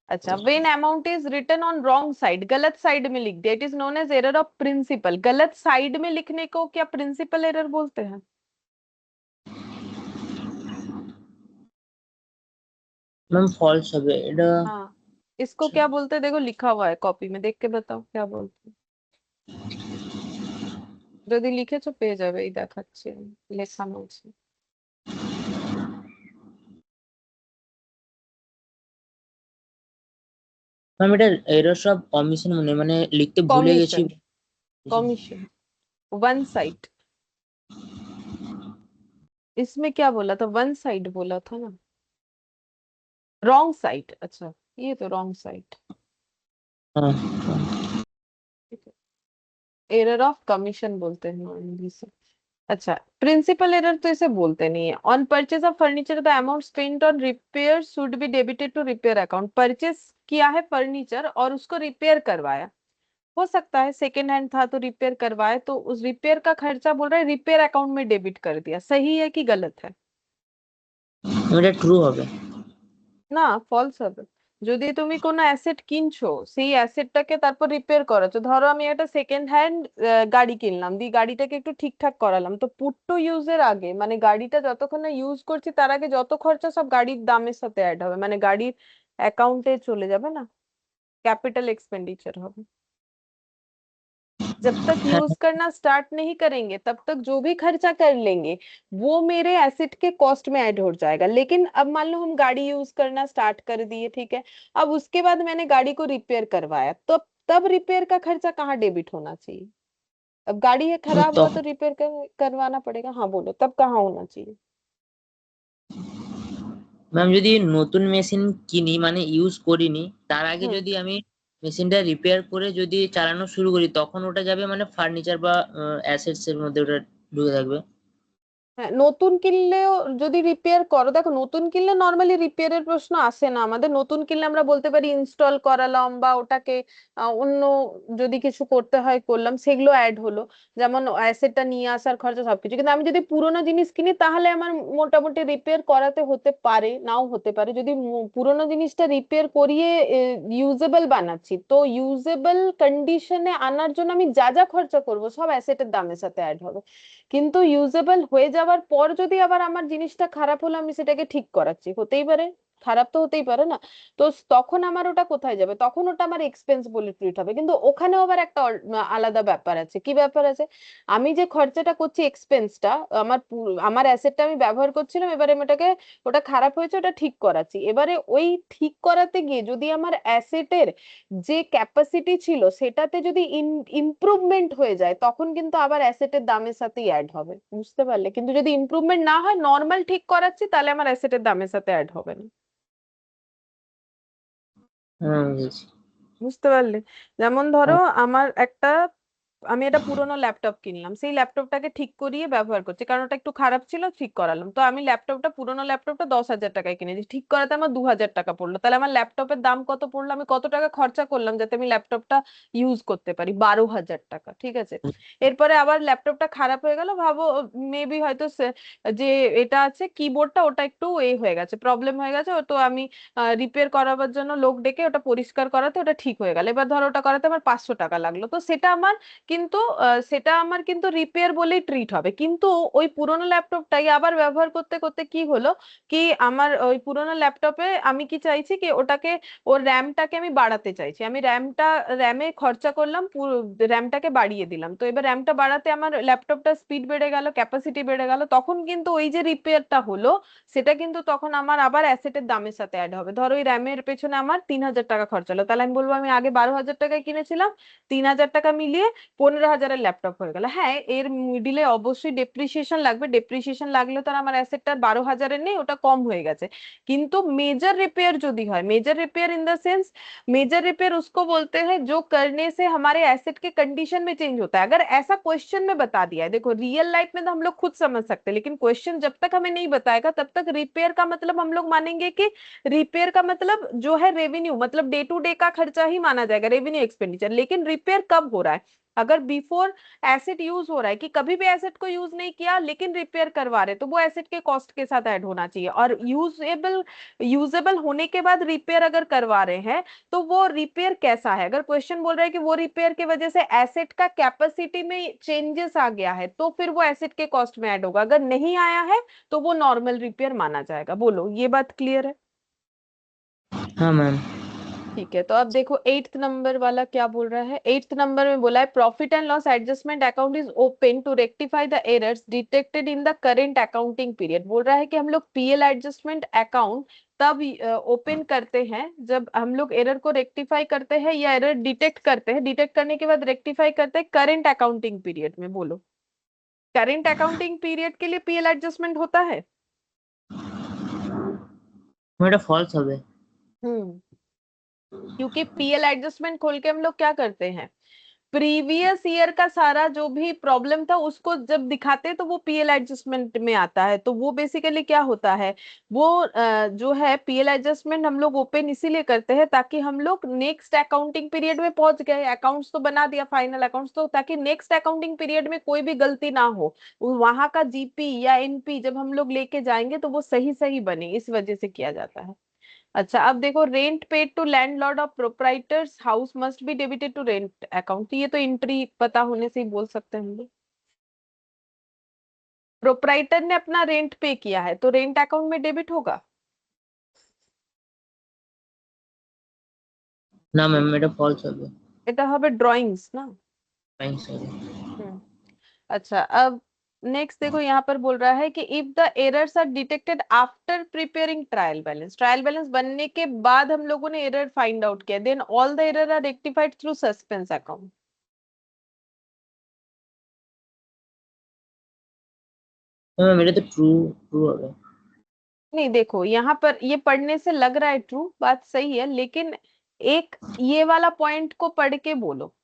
अच्छा, when amount is written on wrong side, गलत साइड में लिख दिया, it is known as error of principle. गलत साइड में लिखने को क्या प्रिंसिपल एरर बोलते हैं? ম্যাম ফলস হবে এটা। हाँ, इसको क्या बोलते हैं? देखो लिखा हुआ है कॉपी में, देख के बताओ क्या बोलते हैं। যদি লিখেছো পেয়ে যাবে, এই দেখাচ্ছি আমি, লেখানো আছে। ম্যাম এটা এরর অফ কমিশন মানে লিখতে ভুলে গেছি। Commission, commission, one side. इसमें क्या बोला था? वन साइड बोला था ना, रॉन्ग साइड। अच्छा, ये तो रॉन्ग साइड, হ্যাঁ ठीक है। एरर ऑफ कमीशन बोलते हैं इंग्लिश से। अच्छा, प्रिंसिपल एरर तो इसे बोलते नहीं है। On purchase of furniture the amount spent on repair should be debited to repair account. Purchase किया है फर्नीचर और उसको रिपेयर करवाया, हो सकता है सेकेंड हैंड था तो रिपेयर करवाए, तो उस रिपेयर का खर्चा बोल रहा है रिपेयर अकाउंट में डेबिट कर दिया। सही है कि गलत है? এটা ট্রু হবে। না, ফলস হবে। যদি তুমি কোনো অ্যাসেট কিনছো, সেই অ্যাসেটটাকে তারপর রিপেয়ার করাচ্ছো, ধরো আমি একটা সেকেন্ড হ্যান্ড গাড়ি কিনলাম, দিয়ে গাড়িটাকে একটু ঠিকঠাক করালাম, তো পুট টু ইউজের আগে, মানে গাড়িটা যতক্ষণ না ইউজ করছি তার আগে যত খরচা সব গাড়ির দামের সাথে অ্যাড হবে, মানে গাড়ির অ্যাকাউন্টে চলে যাবে না, कैपिटल एक्सपेंडिचर হবে। जब तक হ্যাঁ यूज करना स्टार्ट नहीं करेंगे तब तक जो भी खर्चा कर लेंगे वो मेरे एसेट के कॉस्ट में ऐड हो जाएगा। लेकिन अब मान लो हम गाड़ी यूज करना स्टार्ट कर दिए, ठीक है, अब उसके बाद मैंने गाड़ी को रिपेयर करवाया, तो तब रिपेयर का खर्चा कहाँ डेबिट होना चाहिए? अब गाड़ी है खराब हुआ तो তখন रिपेयर करवाना पड़ेगा, हाँ बोलो, तब कहाँ होना चाहिए? ম্যাম যদি নতুন মেশিন কিনি মানে ইউজ করিনি তার আগে हम्म যদি আমি মেশিনটা রিপেয়ার করে যদি চালানো শুরু করি তখন ওটা যাবে মানে ফার্নিচার বা অ্যাসেটস এর মধ্যে ওটা ঢুকে থাকবে। হ্যাঁ, নতুন কিনলেও যদি রিপেয়ার করো, দেখো নতুন কিনলে নর্মালি রিপেয়ারের প্রশ্ন আসে না আমাদের। নতুন কিনলে আমরা বলতে পারি ইনস্টল করালাম বা ওটাকে অন্য যদি কিছু করতে হয় করলাম, সেগুলো অ্যাড হলো, যেমন অ্যাসেটটা নিয়ে আসার খরচা সবকিছু। কিন্তু আমি যদি পুরোনো জিনিস কিনি তাহলে আমার মোটামুটি রিপেয়ার করাতে হতে পারে, নাও হতে পারে। যদি পুরোনো জিনিসটা রিপেয়ার করিয়ে ইউজেবল বানাচ্ছি, তো ইউজেবল কন্ডিশনে আনার জন্য আমি যা যা খরচা করবো সব অ্যাসেটের দামের সাথে অ্যাড হবে। কিন্তু ইউজেবল হয়ে যাওয়ার পর যদি আবার আমার জিনিসটা খারাপ হলো, আমি সেটাকে ঠিক করাচ্ছি, হতেই পারে, খারাপ তো হতেই পারে না, তো তখন আমার ওটা কোথায় যাবে? তখন ওটা আমার এক্সপেন্স বলে ট্রিট হবে। কিন্তু ওখানেও আবার একটা আলাদা ব্যাপার আছে। কি ব্যাপার আছে? আমি যে খরচাটা করছি এক্সপেন্সটা, আমার অ্যাসেটটা আমি ব্যবহার করছিলাম, এবারে আমি ওটাকে, ওটা খারাপ হয়েছে ওটা ঠিক করাচ্ছি, এবারে ওই ঠিক করাতে গিয়ে যদি আমার অ্যাসেটের যে ক্যাপাসিটি ছিল সেটাতে যদি ইমপ্রুভমেন্ট হয়ে যায়, তখন কিন্তু আবার অ্যাসেটের দামের সাথেই অ্যাড হবে, বুঝতে পারলে? কিন্তু যদি ইমপ্রুভমেন্ট না হয়, নর্মাল ঠিক করাচ্ছি, তাহলে আমার অ্যাসেটের দামের সাথে অ্যাড হবে না। হ্যাঁ বুঝেছি। বুঝতে পারলে? যেমন ধরো হ্যাঁ, আমার একটা, আমি একটা পুরোনো ল্যাপটপ কিনলাম, সেই ল্যাপটপটাকে ঠিক করিয়ে ব্যবহার করছি, কারণ ওটা একটু খারাপ ছিল, ঠিক করালাম, তো আমি ল্যাপটপটা, পুরোনো ল্যাপটপটা 10,000 টাকায় কিনেছি, ঠিক করাতে আমার 2,000 টাকা পড়লো, তাহলে আমার ল্যাপটপের দাম কত পড়লো? আমি কত টাকা খরচা করলাম যাতে আমি ল্যাপটপটা ইউজ করতে পারি? 12,000 টাকা, ঠিক আছে। এরপরে আবার ল্যাপটপটা খারাপ হয়ে গেল, ভাবো মেবি হয়তো যে এটা আছে কিবোর্ডটা, ওটা একটু হয়ে গেছে, প্রবলেম হয়ে গেছে, তো আমি রিপেয়ার করাবার জন্য লোক ডেকে ওটা পরিষ্কার করাতে ওটা ঠিক হয়ে গেল। এবার ধরো ওটা করাতে আমার 500 টাকা লাগলো, তো সেটা আমার কিন্তু সেটা আমার কিন্তু রিপেয়ার বলেই ট্রিট হবে। কিন্তু ওই পুরোনো ল্যাপটপটাই আবার ব্যবহার করতে করতে কি হলো, কি আমার ওই পুরোনো ল্যাপটপে আমি কি চাইছি কি ওটাকে, ওর র্যামটাকে আমি বাড়াতে চাইছি, আমি র্যামে খরচা করলাম, র্যামটাকে বাড়িয়ে দিলাম। তো এবার র্যামটা বাড়াতে আমার ল্যাপটপটা স্পিড বেড়ে গেল, ক্যাপাসিটি বেড়ে গেল, তখন কিন্তু ওই যে রিপেয়ারটা হলো সেটা কিন্তু তখন আমার আবার অ্যাসেটের দামের সাথে অ্যাড হবে। ধরো ওই র্যামের পেছনে আমার 3,000 টাকা খরচা হলো, তাহলে আমি বলবো আমি আগে 12,000 টাকায় কিনেছিলাম, 3,000 টাকা মিলিয়ে 15,000-এর ল্যাপটপ হয়ে গেল। হ্যাঁ, এর মিডিলে অবশ্যই ডেপ্রিসিয়েশন লাগবে, ডেপ্রিসিয়েশন লাগলে তো আর আমার অ্যাসেটটা 12,000-এর নেই, ওটা কম হয়ে গেছে। কিন্তু मेजर रिपेयर যদি হয়, major repair in the sense, major repair उसको बोलते हैं जो करने से हमारे एसेट के कंडीशन में चेंज होता है। अगर ऐसा क्वेश्चन में बता दिया है, देखो रियल लाइफ में तो हम लोग खुद समझ सकते हैं, लेकिन क्वेश्चन जब तक हमें नहीं बताएगा तब तक रिपेयर का मतलब हम लोग मानेंगे कि रिपेयर का मतलब जो है रेवेन्यू, मतलब डे टू डे का खर्चा ही माना जाएगा, रेवेन्यू एक्सपेंडिचर। लेकिन रिपेयर कब हो रहा है, अगर बिफोर एसेट यूज हो रहा है, कि कभी भी एसेट को यूज नहीं किया लेकिन रिपेयर करवा रहे, तो वो एसेट के कॉस्ट के साथ ऐड होना चाहिए। और यूजेबल होने के बाद रिपेयर अगर करवा रहे हैं, तो वो रिपेयर कैसा है, अगर क्वेश्चन बोल रहा है कि वो रिपेयर की वजह से एसेट का कैपेसिटी में चेंजेस आ गया है, तो फिर वो एसेट के कॉस्ट में ऐड होगा। अगर नहीं आया है तो वो नॉर्मल रिपेयर माना जाएगा। बोलो, ये बात क्लियर है? हाँ मैम। ठीक है, तो अब देखो 8th नंबर वाला क्या बोल रहा है। 8th नंबर में बोला है profit and loss adjustment account is open to rectify the errors detected in the current accounting period. बोल रहा है कि हम लोग पीएल एडजस्टमेंट अकाउंट तब ओपन करते हैं जब हम लोग एरर को रेक्टिफाई करते हैं या एरर डिटेक्ट करते हैं, डिटेक्ट करने के बाद रेक्टिफाई करते हैं करेंट अकाउंटिंग पीरियड में। बोलो, करेंट अकाउंटिंग पीरियड के लिए पीएल एडजस्टमेंट होता है? এটা ফলস হবে। हम्म, क्योंकि पीएल एडजस्टमेंट खोल के हम लोग क्या करते हैं, प्रीवियस ईयर का सारा जो भी प्रॉब्लम था उसको जब दिखाते हैं तो वो पीएल एडजस्टमेंट में आता है। तो वो बेसिकली क्या होता है, वो जो है पीएल एडजस्टमेंट हम लोग ओपन इसीलिए करते हैं ताकि हम लोग नेक्स्ट अकाउंटिंग पीरियड में पहुंच गए, अकाउंट्स तो बना दिया फाइनल अकाउंट्स, तो ताकि नेक्स्ट अकाउंटिंग पीरियड में कोई भी गलती ना हो, वहां का जीपी या एनपी जब हम लोग लेके जाएंगे तो वो सही सही बने, इस वजह से किया जाता है। अच्छा, अब देखो rent paid to landlord of proprietor's house must be debited to rent account, ये तो एंट्री पता होने से ही बोल सकते हैं हम लोग। प्रोप्राइटर ने अपना रेंट पे किया है तो रेंट अकाउंट में डेबिट होगा। না ম্যাম, এটা ফলস হবে। এটা হবে ড্রয়িংস ना। থ্যাঙ্কস হবে। हम्म। अच्छा, अब नेक्स्ट देखो यहाँ पर बोल रहा है कि if the errors are detected after preparing trial balance, trial balance बनने के बाद हम लोगों ने एरर फाइंड आउट किया, then all the error are rectified through suspense account. Ma'am এটা তো ট্রু ট্রু হবে। नहीं, देखो यहाँ पर ये पढ़ने से लग रहा है ट्रू, बात सही है, लेकिन एक ये वाला पॉइंट को पढ़ के बोलो,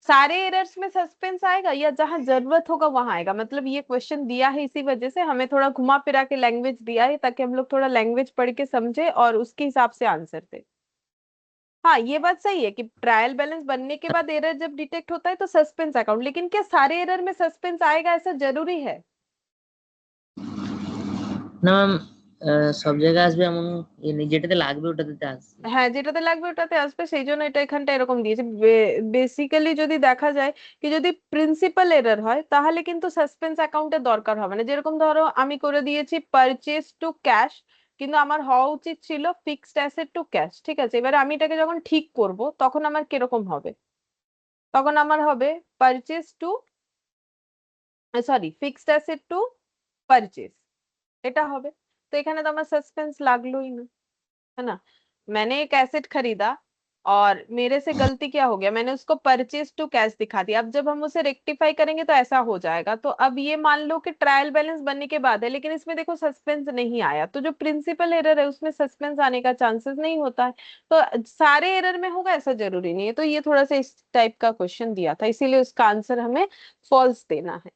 सारे एरर्स में सस्पेंस आएगा या जहां जरूरत होगा वहां आएगा, मतलब ये क्वेश्चन दिया है इसी वजह से हमें थोड़ा घुमा फिरा के लैंग्वेज दिया है ताकि हम लोग थोड़ा लैंग्वेज पढ़ के समझे और उसके हिसाब से आंसर दे। हाँ, ये बात सही है कि ट्रायल बैलेंस बनने के बाद एरर जब डिटेक्ट होता है तो सस्पेंस अकाउंट, लेकिन क्या सारे एरर में सस्पेंस आएगा ऐसा जरूरी है? না ম্যাম, সব জায়গায় আসবে এমন ইয়ে নেই, যেটাতে লাগবে ওটাতে আসবে। হ্যাঁ, যেটাতে লাগবে ওটাতে আসবে, সেই জন্য এটা এখানটা এরকম দিয়েছে। বেসিক্যালি যদি দেখা যায় কি যদি প্রিন্সিপাল এরর হয় তাহলে কিন্তু সাসপেন্স অ্যাকাউন্টের দরকার হবে না। যেরকম ধরো আমি করে দিয়েছি পারচেজ টু ক্যাশ, কিন্তু আমার হওয়া উচিত ছিল ফিক্সড অ্যাসেট টু ক্যাশ, ঠিক আছে, এবারে আমি এটাকে যখন ঠিক করব তখন আমার কিরকম হবে, তখন আমার হবে purchase to, sorry, fixed asset to purchase, এটা হবে। তো এখানে তো আমার সাসপেন্স লাগলোই না, है ना। मैंने एक एसेट खरीदा और मेरे से गलती क्या हो गया, मैंने उसको परचेज टू कैश दिखा दिया। अब जब हम उसे रेक्टिफाई करेंगे तो ऐसा हो जाएगा। तो अब ये मान लो कि ट्रायल बैलेंस बनने के बाद है, लेकिन इसमें देखो सस्पेंस नहीं आया, तो जो प्रिंसिपल एरर है उसमें सस्पेंस आने का चांसेस नहीं होता है। तो सारे एरर में होगा ऐसा जरूरी नहीं है। तो ये थोड़ा सा इस टाइप का क्वेश्चन दिया था, इसीलिए उसका आंसर हमें फॉल्स देना है।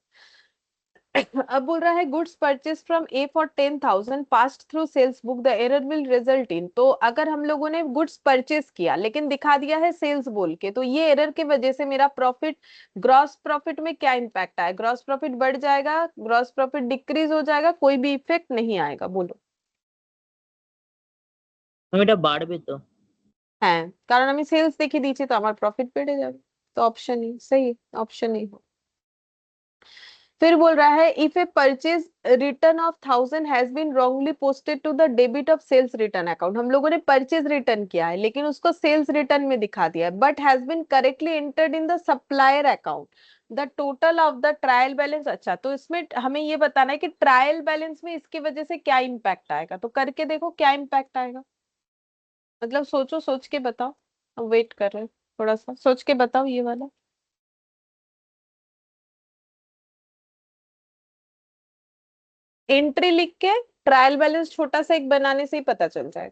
अब बोल रहा है goods purchase from A for 10,000 passed through sales book the error will result in, तो अगर हम लोगों ने गुड्स परचेज किया लेकिन दिखा दिया है सेल्स बोल के, तो ये एरर की वजह से मेरा प्रॉफिट, ग्रॉस प्रॉफिट में क्या इम्पैक्ट आया, ग्रॉस प्रॉफिट बढ़ जाएगा, ग्रॉस प्रॉफिट डिक्रीज हो जाएगा, कोई भी इफेक्ट नहीं आएगा। बोलो। ম্যাম এটা বাড়বে তো। হ্যাঁ, কারণ আমি সেলস দেখিয়ে দিয়েছি তো আমার প্রফিট বেড়ে যাবে। तो ऑप्शन ही सही, ऑप्शन ही। फिर बोल रहा है if a purchase return of 1000 has been wrongly posted to the debit of sales return account, हम लोगों ने परचेज रिटर्न किया है लेकिन उसको सेल्स रिटर्न में दिखा दिया है, but has been correctly entered in the supplier account, the total of the trial balance. अच्छा, तो इसमें हमें ये बताना है कि ट्रायल बैलेंस में इसकी वजह से क्या इम्पैक्ट आएगा, तो करके देखो क्या इम्पैक्ट आएगा। मतलब सोचो, सोच के बताओ, वेट कर रहे हैं, थोड़ा सा सोच के बताओ ये वाला। एंट्री लिख के ट्रायल बैलेंस छोटा सा एक बनाने से ही पता चल जाएगा।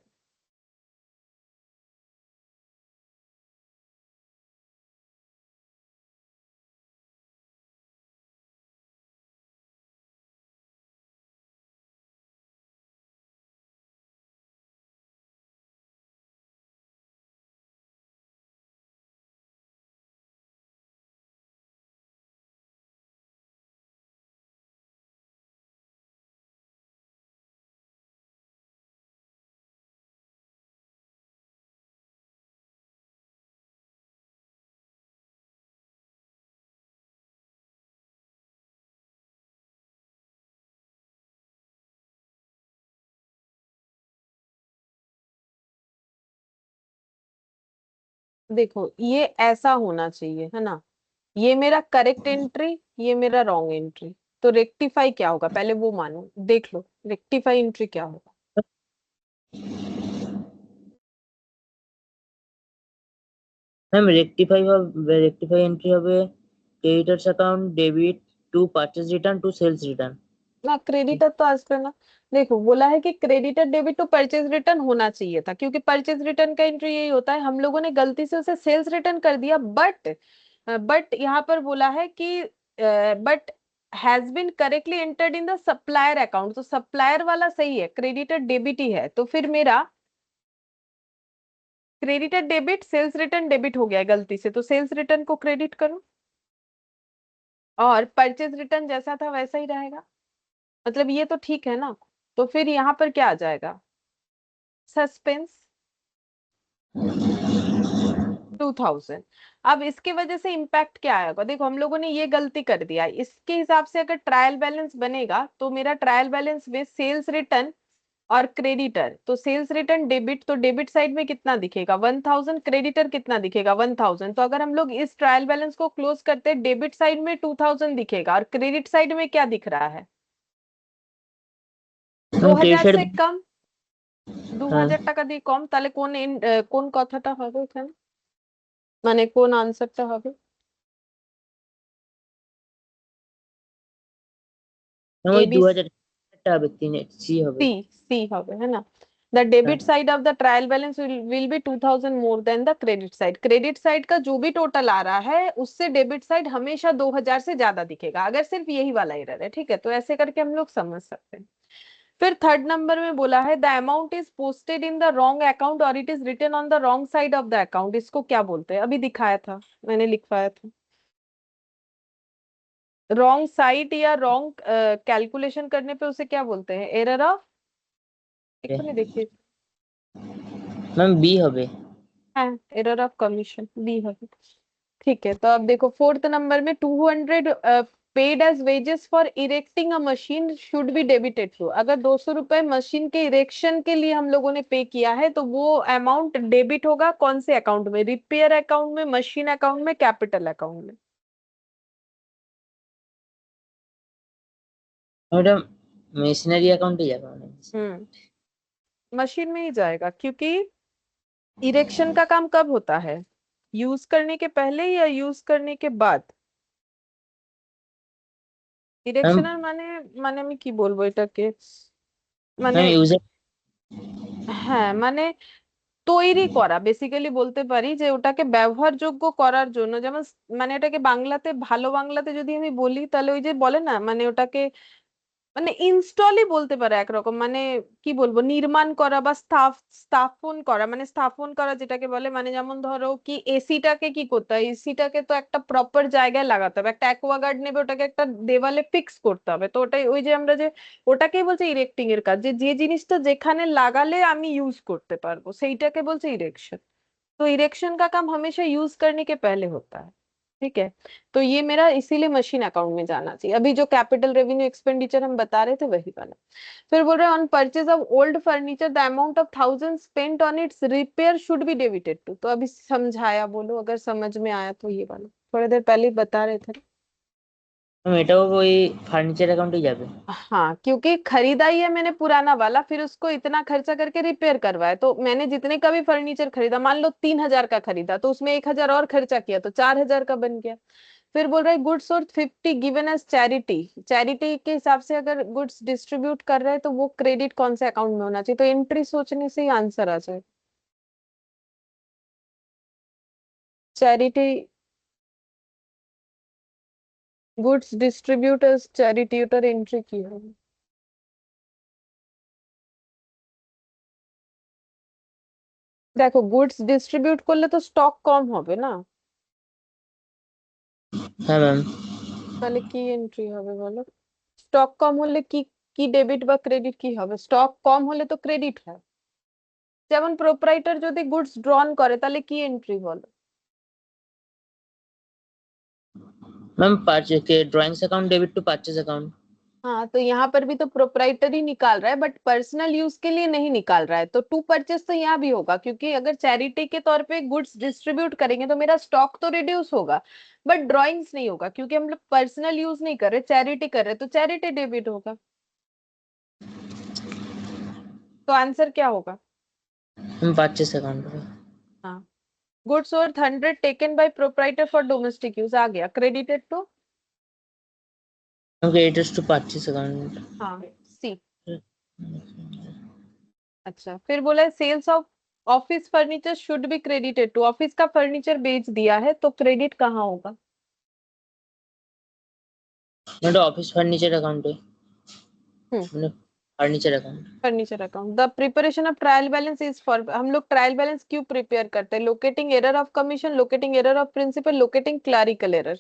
देखो ये ऐसा होना चाहिए है ना, ये मेरा करेक्ट एंट्री, ये मेरा रॉन्ग एंट्री, तो रेक्टिफाई क्या होगा पहले वो मानो, देख लो रेक्टिफाई एंट्री क्या होगा। ম্যাম রেকটিফাই এন্ট্রি হবে creditors account debit to purchase return to sales return. ना क्रेडिटर तो आज करना, देखो बोला है कि creditor debit to purchase return होना चाहिए था, क्योंकि परचेज रिटर्न का एंट्री यही होता है, हम लोगों ने गलती से उसे सेल्स रिटर्न कर दिया, बट यहाँ पर बोला है कि but has been correctly entered in the supplier account, तो सप्लायर वाला सही है, क्रेडिटर डेबिट ही है, तो फिर मेरा creditor debit sales return debit हो गया है गलती से, तो सेल्स रिटर्न को क्रेडिट करो और परचेज रिटर्न जैसा था वैसा ही रहेगा, मतलब ये तो ठीक है ना। तो फिर यहाँ पर क्या आ जाएगा, सस्पेंस 2000। अब इसके वजह से इम्पैक्ट क्या आएगा, देखो हम लोगों ने ये गलती कर दिया, इसके हिसाब से अगर ट्रायल बैलेंस बनेगा तो मेरा ट्रायल बैलेंस में सेल्स रिटर्न और क्रेडिटर, तो सेल्स रिटर्न डेबिट, तो डेबिट साइड में कितना दिखेगा 1000, क्रेडिटर कितना दिखेगा 1000, तो अगर हम लोग इस ट्रायल बैलेंस को क्लोज करते हैं डेबिट साइड में 2000 दिखेगा और क्रेडिट साइड में क्या दिख रहा है, ম্যাম 2000 ক্রেডিট से कम, হ্যাঁ 2000 টাকা দিয়ে কম, তাহলে কোন কোন কথাটা হবে এখানে, মানে কোন আনসারটা হবে। ম্যাম এ ওই বি 2000 টা হবে 3 সি হবে। सी, सी হবে है ना। द হ্যাঁ debit side of the trial balance will be 2000 more than the credit side, credit side का जो भी टोटल आ रहा है उससे डेबिट साइड हमेशा 2000 से ज्यादा दिखेगा, अगर सिर्फ यही वाला एरर है, ठीक है, तो ऐसे करके हम लोग समझ सकते हैं। फिर थर्ड नंबर में बोला है the amount is posted in the wrong account और it is written on the wrong side of the account, इसको क्या बोलते हैं, अभी दिखाया था, मैंने लिखवाया था, रॉन्ग साइड या रॉन्ग कैलकुलेशन करने पे उसे क्या बोलते हैं, एरर ऑफ, एक मिनट देखिए, ম্যাম বি হবে। हाँ एरर ऑफ कमीशन बी है। ठीक है, तो अब देखो फोर्थ नंबर में 200 paid as wages for erecting a machine should be debited to, अगर 200 रुपए मशीन के इरेक्शन के लिए हम लोगों ने पे किया है तो वो अमाउंट डेबिट होगा कौन से अकाउंट में, रिपेयर अकाउंट में, मशीन अकाउंट में, कैपिटल अकाउंट में। ওটা মেশিনারি অ্যাকাউন্টে যাবে মানে। मशीन में ही जाएगा, क्योंकि इरेक्शन का काम कब होता है, यूज करने के पहले या यूज करने के बाद। ম্যাম ইরেকশনের মানে, মানে আমি কি বলবো এটাকে, মানে ম্যাম ইউজার হ্যাঁ মানে তৈরি করা, বেসিক্যালি বলতে পারি যে ওটাকে ব্যবহারযোগ্য করার জন্য, যেমন মানে এটাকে বাংলাতে, ভালো বাংলাতে যদি আমি বলি তাহলে ওই যে বলে না, মানে ওটাকে মানে ইনস্টলই বলতে পারে একরকম, মানে কি বলবো, নির্মাণ করা বা স্থাপন করা, মানে স্থাপন করা যেটাকে বলে, মানে যেমন ধরো কি এসিটাকে কি করতে হয়, এসিটাকে তো একটা প্রপার জায়গায় লাগাতে হবে, একটা অ্যাকোয়াগার্ড নেবে ওটাকে একটা দেওয়ালে ফিক্স করতে হবে, তো ওটাই ওই যে আমরা যে ওটাকেই বলছে ইরেক্টিং এর কাজ, যে যে জিনিসটা যেখানে লাগালে আমি ইউজ করতে পারবো সেইটাকে বলছে इरेक्शन। तो इरेक्शन का काम हमेशा यूज करने के पहले होता है। ठीक है, तो ये मेरा इसीलिए मशीन अकाउंट में जाना चाहिए। अभी जो कैपिटल रेवेन्यू एक्सपेंडिचर हम बता रहे थे वही वाला। फिर बोल रहे हैं on purchase of old furniture the amount of 1000 spent on its repair should be debited to. तो अभी समझाया, बोलो अगर समझ में आया तो। ये वाला थोड़ी देर पहले ही बता रहे थे। मैम এটাও ওই ফার্নিচার অ্যাকাউন্টেই যাবে। हाँ, क्योंकि खरीदा ही है मैंने पुराना वाला, फिर उसको इतना खर्चा करके रिपेयर करवाया, तो मैंने जितने का भी फर्नीचर खरीदा, मान लो 3000 का खरीदा, तो उसमें 1000 और खर्चा किया तो 4000 का बन गया। फिर बोल रहा है गुड्स और 50 गिवन एज चैरिटी। चैरिटी के हिसाब से अगर गुड्स डिस्ट्रीब्यूट कर रहे हैं तो वो क्रेडिट कौन से अकाउंट में होना चाहिए? तो एंट्री सोचने से ही आंसर आ जाए। चैरिटी, गुड्स डिस्ट्रीब्यूटर्स चैरिट्यूटर एंट्री की है। देखो गुड्स डिस्ट्रीब्यूट করলে তো স্টক কম হবে না, হ্যাঁ ম্যাম। তাহলে কি এন্ট্রি হবে বলো? স্টক কম হলে কি কি ডেবিট বা ক্রেডিট কি হবে? স্টক কম হলে তো ক্রেডিট হয়। যেমন প্রোপ্রাইটার যদি গুডস ড্রন করে তাহলে কি এন্ট্রি বলো? मैम परचेज के drawings account debit to purchase account. हाँ, तो यहाँ पर भी तो प्रोप्राइटर ही निकाल रहा है, बट पर्सनल यूज के लिए नहीं निकाल रहा है, तो टू परचेज तो यहाँ भी होगा, क्योंकि अगर चैरिटी के तौर पे गुड्स डिस्ट्रीब्यूट करेंगे तो मेरा स्टॉक तो रिड्यूस होगा, बट ड्रॉइंग्स नहीं होगा, क्योंकि हम लोग पर्सनल यूज नहीं कर रहे, चैरिटी कर रहे, तो चैरिटी डेबिट होगा। तो आंसर क्या होगा? मैम परचेज अकाउंट होगा। हाँ, goods worth 100 taken by proprietor for domestic use आ गया, credited to. Ma'am creditors to purchase account. हाँ, सी। अच्छा, फिर बोला है sales of office furniture should be credited to. Office का फर्नीचर बेच दिया है तो क्रेडिट कहाँ होगा? मैम ऑफिस फर्नीचर अकाउंट है, हम्म, मैंने furniture account. Furniture account. The preparation of trial balance is for, हम लोग ट्रायल बैलेंस क्यों प्रिपेयर करते हैं? Locating error of commission, locating error of principle, locating clerical error.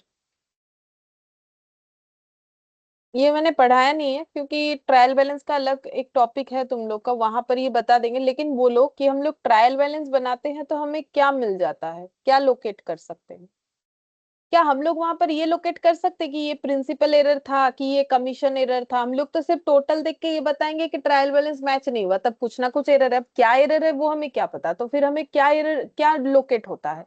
ये मैंने पढ़ाया नहीं है, क्योंकि ट्रायल बैलेंस का अलग एक टॉपिक है तुम लोग का, वहां पर ये बता देंगे। लेकिन बोलो कि हम लोग ट्रायल बैलेंस बनाते हैं तो हमें क्या मिल जाता है, क्या लोकेट कर सकते हैं? क्या हम लोग वहां पर ये लोकेट कर सकते कि ये प्रिंसिपल एरर था कि ये कमीशन एरर था? हम लोग तो सिर्फ टोटल देख के ये बताएंगे कि ट्रायल बैलेंस मैच नहीं हुआ, तब कुछ ना कुछ एरर है। अब क्या एरर है वो हमें क्या पता? तो फिर हमें क्या एरर, क्या लोकेट होता है?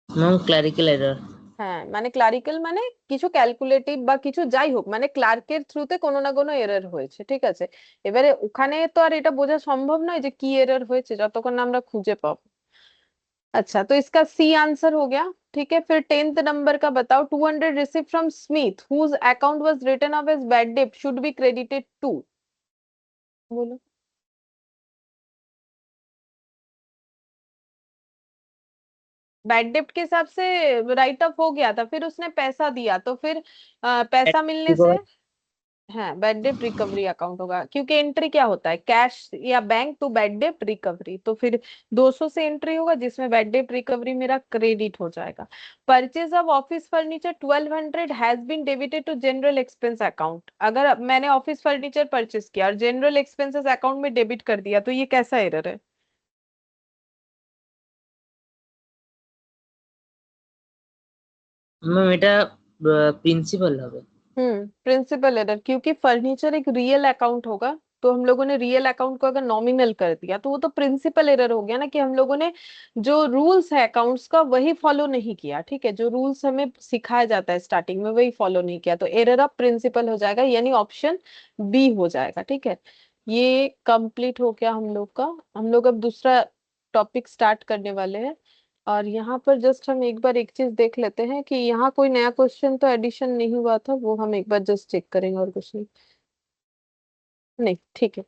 Ma'am clerical error. হ্যাঁ, মানে ক্লারিক্যাল মানে কিছু ক্যালকুলেটিভ বা কিছু যাই হোক, মানে ক্লার্কের থ্রুতে কোনো না কোনো এরর হয়েছে, ঠিক আছে। এবারে ওখানে তো আর এটা বোঝা সম্ভব নয় যে কি এরর হয়েছে যতক্ষণ না আমরা খুঁজে পাবো। अच्छा, तो इसका सी आंसर हो गया। ठीक है, फिर 10th नंबर का बताओ। 200 receive from Smith whose account was written off as bad debt should be credited to. बोलो। बैड डेप्ट के हिसाब से राइट ऑफ हो गया था, फिर उसने पैसा दिया, तो फिर पैसा मिलने से, हाँ, बैड डेप्ट रिकवरी अकाउंट होगा, क्योंकि एंट्री क्या होता है, कैश या बैंक टू बैड डेप्ट रिकवरी, तो फिर 200 से एंट्री होगा जिसमें बैड डेप्ट रिकवरी मेरा क्रेडिट हो जाएगा। Purchase of office furniture 1200 has been debited to general expense account. अगर मैंने ऑफिस फर्नीचर परचेज किया और जनरल एक्सपेंसेस अकाउंट में डेबिट कर दिया तो ये कैसा एरर है? मैम এটা प्रिंसिपल হবে। प्रिंसिपल एरर, क्योंकि फर्नीचर एक रियल अकाउंट होगा, तो हम लोगों ने रियल अकाउंट को अगर नॉमिनल कर दिया तो वो तो प्रिंसिपल एरर हो गया ना, कि हम लोगों ने जो रूल्स है अकाउंट्स का वही फॉलो नहीं किया। ठीक है, जो रूल्स हमें सिखाया जाता है स्टार्टिंग में वही फॉलो नहीं किया, तो एरर ऑफ प्रिंसिपल हो जाएगा, यानी ऑप्शन बी हो जाएगा। ठीक है, ये कंप्लीट हो गया हम लोग का। हम लोग अब दूसरा टॉपिक स्टार्ट करने वाले हैं। और यहाँ पर जस्ट हम एक बार एक चीज देख लेते हैं कि यहाँ कोई नया क्वेश्चन तो एडिशन नहीं हुआ था, वो हम एक बार जस्ट चेक करेंगे, और कुछ नहीं। नहीं, ठीक है,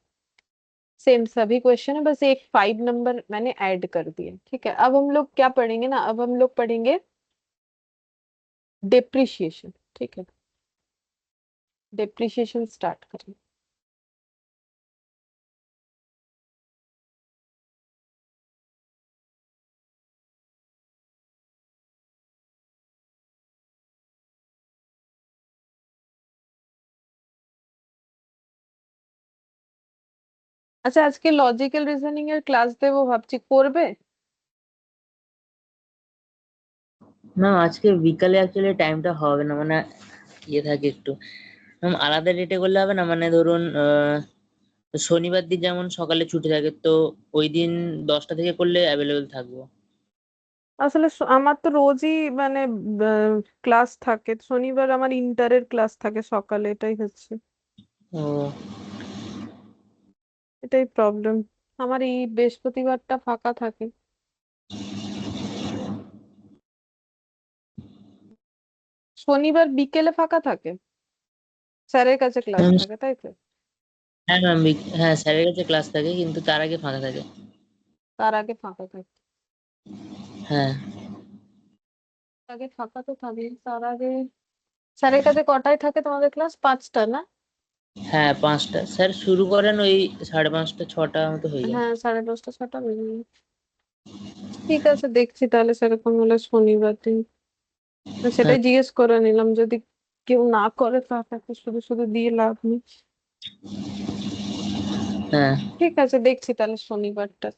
सेम सभी क्वेश्चन है, बस एक 5 नंबर मैंने ऐड कर दिए। ठीक है, अब हम लोग क्या पढ़ेंगे ना, अब हम लोग पढ़ेंगे डेप्रिशिएशन। ठीक है, डेप्रिशिएशन स्टार्ट करें। আচ্ছা, আজকে লজিক্যাল রিজনিং এর ক্লাস দেবো ভাবছি, করবে? না আজকে বিকালে অ্যাকচুয়ালি টাইমটা হবে না, মানে ইয়ে থাকে একটু। ম্যাম আলাদা ডেটে করলে হবে না, মানে ধরুন শনিবার দিন যেমন সকালে ছুটি থাকে, তো ওই দিন 10টা থেকে করলে অ্যাভেলেবেল থাকবো। আসলে আমার তো রোজই মানে ক্লাস থাকে, শনিবার আমার ইন্টারের ক্লাস থাকে সকালে, এটাই হচ্ছে, ও এটাই প্রবলেম। আমার এই বৃহস্পতিবারটা ফাঁকা থাকে। শনিবার বিকেলে ফাঁকা থাকে, স্যারের কাছে ক্লাস ম্যাম, থাকে, তাই তো? হ্যাঁ ম্যাম, হ্যাঁ স্যারের কাছে ক্লাস থাকে কিন্তু তার আগে ফাঁকা থাকে। তার আগে ফাঁকা থাকে। হ্যাঁ। আগে ফাঁকা তো থাকে, তার আগে স্যারের কাছে কটায় থাকে তোমাদের ক্লাস? 5টা না? হ্যাঁ 5টা, স্যার শুরু করেন ওই 5:30 6টা মতো হয়ে যায়। হ্যাঁ, 5:30 6টা বেজে যায়। ঠিক আছে, দেখছি তাহলে সেরকম হলে শনিবার দিন। তো হ্যাঁ। সেটাই জিজ্ঞেস করে নিলাম, যদি কেউ না করে তাহলে শুধু শুধু দিয়ে লাভ নেই। হ্যাঁ। ঠিক আছে, देखছি তাহলে शनिवारটা।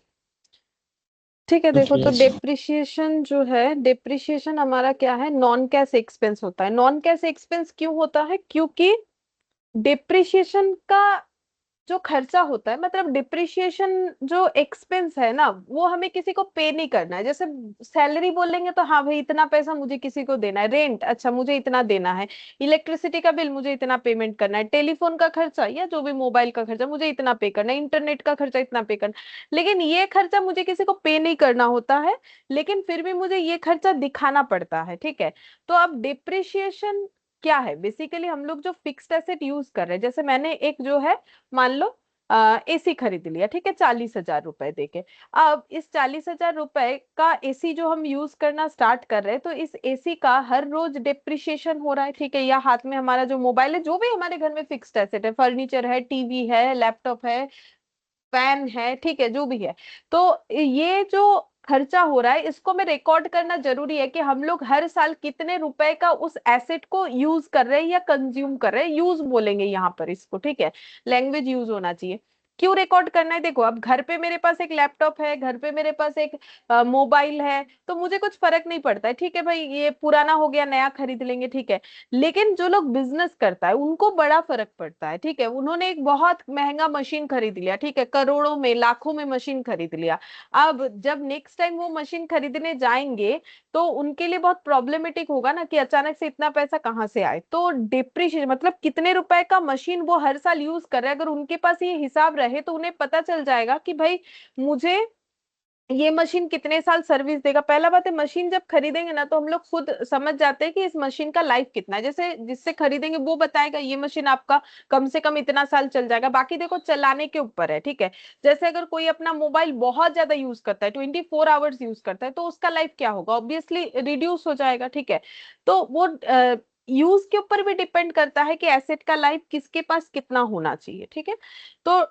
ठीक है, देखो ঠিক तो আছে। डेप्रिसिएशन जो है, डेप्रिसिएशन हमारा क्या है, नॉन कैश एक्सपेंस होता है। नॉन कैश एक्सपेंस क्यों होता है? क्योंकि डेप्रिसिएशन का जो खर्चा होता है, मतलब डिप्रिशिएशन जो एक्सपेंस है ना, वो हमें किसी को पे नहीं करना है। जैसे सैलरी बोलेंगे तो हाँ भाई इतना पैसा मुझे किसी को देना है, रेंट अच्छा मुझे इतना देना है, इलेक्ट्रिसिटी का बिल मुझे इतना पेमेंट करना है, टेलीफोन का खर्चा या जो भी मोबाइल का खर्चा मुझे इतना पे करना है, इंटरनेट का खर्चा इतना पे करना है। लेकिन ये खर्चा मुझे किसी को पे नहीं करना होता है, लेकिन फिर भी मुझे ये खर्चा दिखाना पड़ता है, ठीक है। तो अब डिप्रिशिएशन क्या है? बेसिकली हम लोग जो फिक्स्ड एसेट यूज कर रहे हैं, जैसे मैंने एक जो है, मान लो एसी खरीद लिया, ठीक है, 40,000 रुपए देके। अब इस 40,000 रुपए का एसी जो हम यूज करना स्टार्ट कर रहे हैं, तो इस एसी का हर रोज डिप्रिशिएशन हो रहा है, ठीक है। या हाथ में हमारा जो मोबाइल है, जो भी हमारे घर में फिक्स्ड एसेट है, फर्नीचर है, टीवी है, लैपटॉप है, फैन है, ठीक है, जो भी है, तो ये जो खर्चा हो रहा है इसको में रिकॉर्ड करना जरूरी है कि हम लोग हर साल कितने रुपए का उस एसेट को यूज कर रहे हैं या कंज्यूम कर रहे हैं, यूज बोलेंगे यहाँ पर इसको, ठीक है। लैंग्वेज यूज होना चाहिए। क्यों रिकॉर्ड करना है? देखो, अब घर पे मेरे पास एक लैपटॉप है, घर पे मेरे पास एक मोबाइल है, तो मुझे कुछ फर्क नहीं पड़ता है, ठीक है भाई, ये पुराना हो गया नया खरीद लेंगे, ठीक है। लेकिन जो लोग बिजनेस करता है उनको बड़ा फर्क पड़ता है, ठीक है। उन्होंने एक बहुत महंगा मशीन खरीद लिया, ठीक है, करोड़ों में लाखों में मशीन खरीद लिया। अब जब नेक्स्ट टाइम वो मशीन खरीदने जाएंगे, तो उनके लिए बहुत प्रॉब्लमेटिक होगा ना कि अचानक से इतना पैसा कहाँ से आए। तो डिप्रिशिएशन मतलब कितने रुपए का मशीन वो हर साल यूज कर रहे हैं, अगर उनके पास ये हिसाब रहे तो उन्हें पता चल जाएगा कि भाई मुझे ये मशीन कितने साल सर्विस देगा। पहला बात है, मशीन जब खरीदेंगे ना तो हम लोग खुद समझ जाते हैं कि इस मशीन का लाइफ कितना है। जैसे जिससे खरीदेंगे वो बताएगा ये मशीन आपका कम से कम इतना साल चल जाएगा, बाकी देखो चलाने के ऊपर है, ठीक है। जैसे अगर कोई अपना मोबाइल बहुत ज्यादा यूज करता है, 24 आवर्स यूज करता है, तो उसका लाइफ क्या होगा, ऑब्वियसली रिड्यूस हो जाएगा, ठीक है। तो वो यूज के ऊपर भी डिपेंड करता है कि एसेट का लाइफ किसके पास कितना होना चाहिए, ठीक है। तो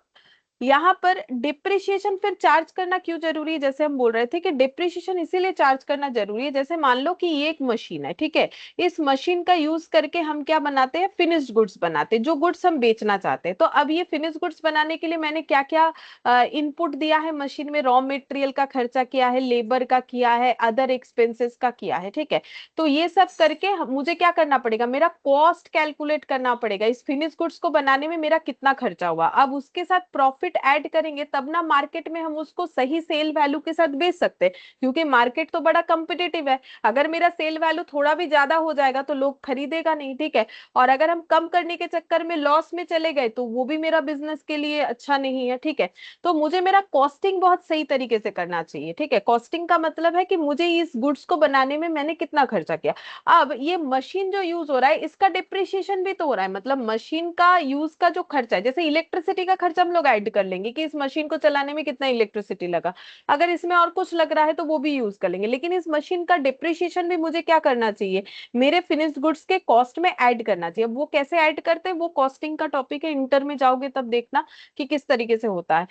यहाँ पर डिप्रिशिएशन फिर चार्ज करना क्यों जरूरी है? जैसे हम बोल रहे थे कि डिप्रिशिएशन इसीलिए चार्ज करना जरूरी है, जैसे मान लो कि ये एक मशीन है, ठीक है। इस मशीन का यूज करके हम क्या बनाते हैं, फिनिश्ड गुड्स बनाते हैं, जो गुड्स हम बेचना चाहते हैं। तो अब ये फिनिश्ड गुड्स बनाने के लिए मैंने क्या क्या इनपुट दिया है मशीन में, रॉ मटेरियल का खर्चा किया है, लेबर का किया है, अदर एक्सपेंसेस का किया है, ठीक है। तो ये सब करके मुझे क्या करना पड़ेगा, मेरा कॉस्ट कैलकुलेट करना पड़ेगा, इस फिनिश गुड्स को बनाने में मेरा कितना खर्चा हुआ। अब उसके साथ प्रॉफिट ऐड करेंगे तब ना मार्केट में हम उसको सही सेल वैल्यू के साथ बेच सकते हैं, क्योंकि मार्केट तो बड़ा कंपिटेटिव है। अगर मेरा सेल वैल्यू थोड़ा भी ज्यादा हो जाएगा तो लोग खरीदेगा नहीं, ठीक है। और अगर हम कम करने के चक्कर में लॉस में चले गए तो वो भी मेरा बिजनेस के लिए अच्छा नहीं है, ठीक है। तो मुझे मेरा कॉस्टिंग बहुत सही तरीके से करना चाहिए, ठीक है। कॉस्टिंग का मतलब है कि मुझे इस गुड्स को बनाने में मैंने कितना खर्चा किया। अब ये मशीन जो यूज हो रहा है इसका डिप्रिशिएशन भी तो हो रहा है, मतलब मशीन का यूज का जो खर्चा है, जैसे इलेक्ट्रिसिटी का खर्चा हम लोग ऐड कर लेंगे कि इस मशीन को चलाने में कितना इलेक्ट्रिसिटी लगा। अगर इसमें और कुछ लग रहा है तो वो भी यूज कर लेंगे, लेकिन इस मशीन का डिप्रिशिएशन भी मुझे क्या करना चाहिए, मेरे फिनिश्ड गुड्स के कॉस्ट में ऐड करना चाहिए। अब वो कैसे ऐड करते हैं वो कॉस्टिंग का टॉपिक है, इंटर में जाओगे तब देखना कि किस तरीके से होता है।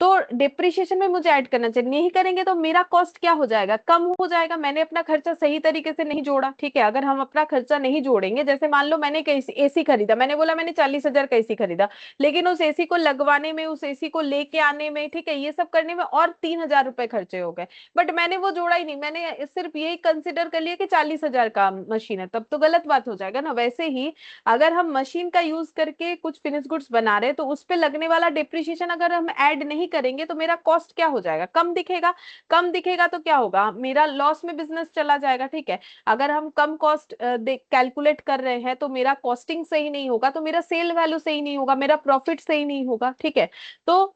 तो डिप्रिशिएशन में मुझे ऐड करना चाहिए। नहीं करेंगे तो मेरा कॉस्ट क्या हो जाएगा, कम हो जाएगा। मैंने अपना खर्चा सही तरीके से नहीं जोड़ा, ठीक है। अगर हम अपना खर्चा नहीं जोड़ेंगे, जैसे मान लो मैंने एसी खरीदा, मैंने बोला मैंने 40,000 का एसी खरीदा, लेकिन उस एसी को लगवाने में, उस एसी को लेके आने में, ठीक है, ये सब करने में और 3,000 रुपए खर्चे हो गए, बट मैंने वो जोड़ा ही नहीं, मैंने सिर्फ यही कंसिडर कर लिया कि 40,000 का मशीन है, तब तो गलत बात हो जाएगा ना। वैसे ही अगर हम मशीन का यूज करके कुछ फिनिश गुड्स बना रहे हैं, तो उस पे लगने वाला डिप्रिशिएशन अगर हम ऐड नहीं करेंगे तो मेरा कॉस्ट क्या हो जाएगा, कम दिखेगा। कम दिखेगा तो क्या होगा, मेरा लॉस में बिजनेस चला जाएगा, ठीक है। अगर हम कम कॉस्ट कैलकुलेट कर रहे हैं तो मेरा कॉस्टिंग सही नहीं होगा, तो मेरा सेल वैल्यू सही नहीं होगा, मेरा प्रॉफिट सही नहीं होगा, ठीक है। तो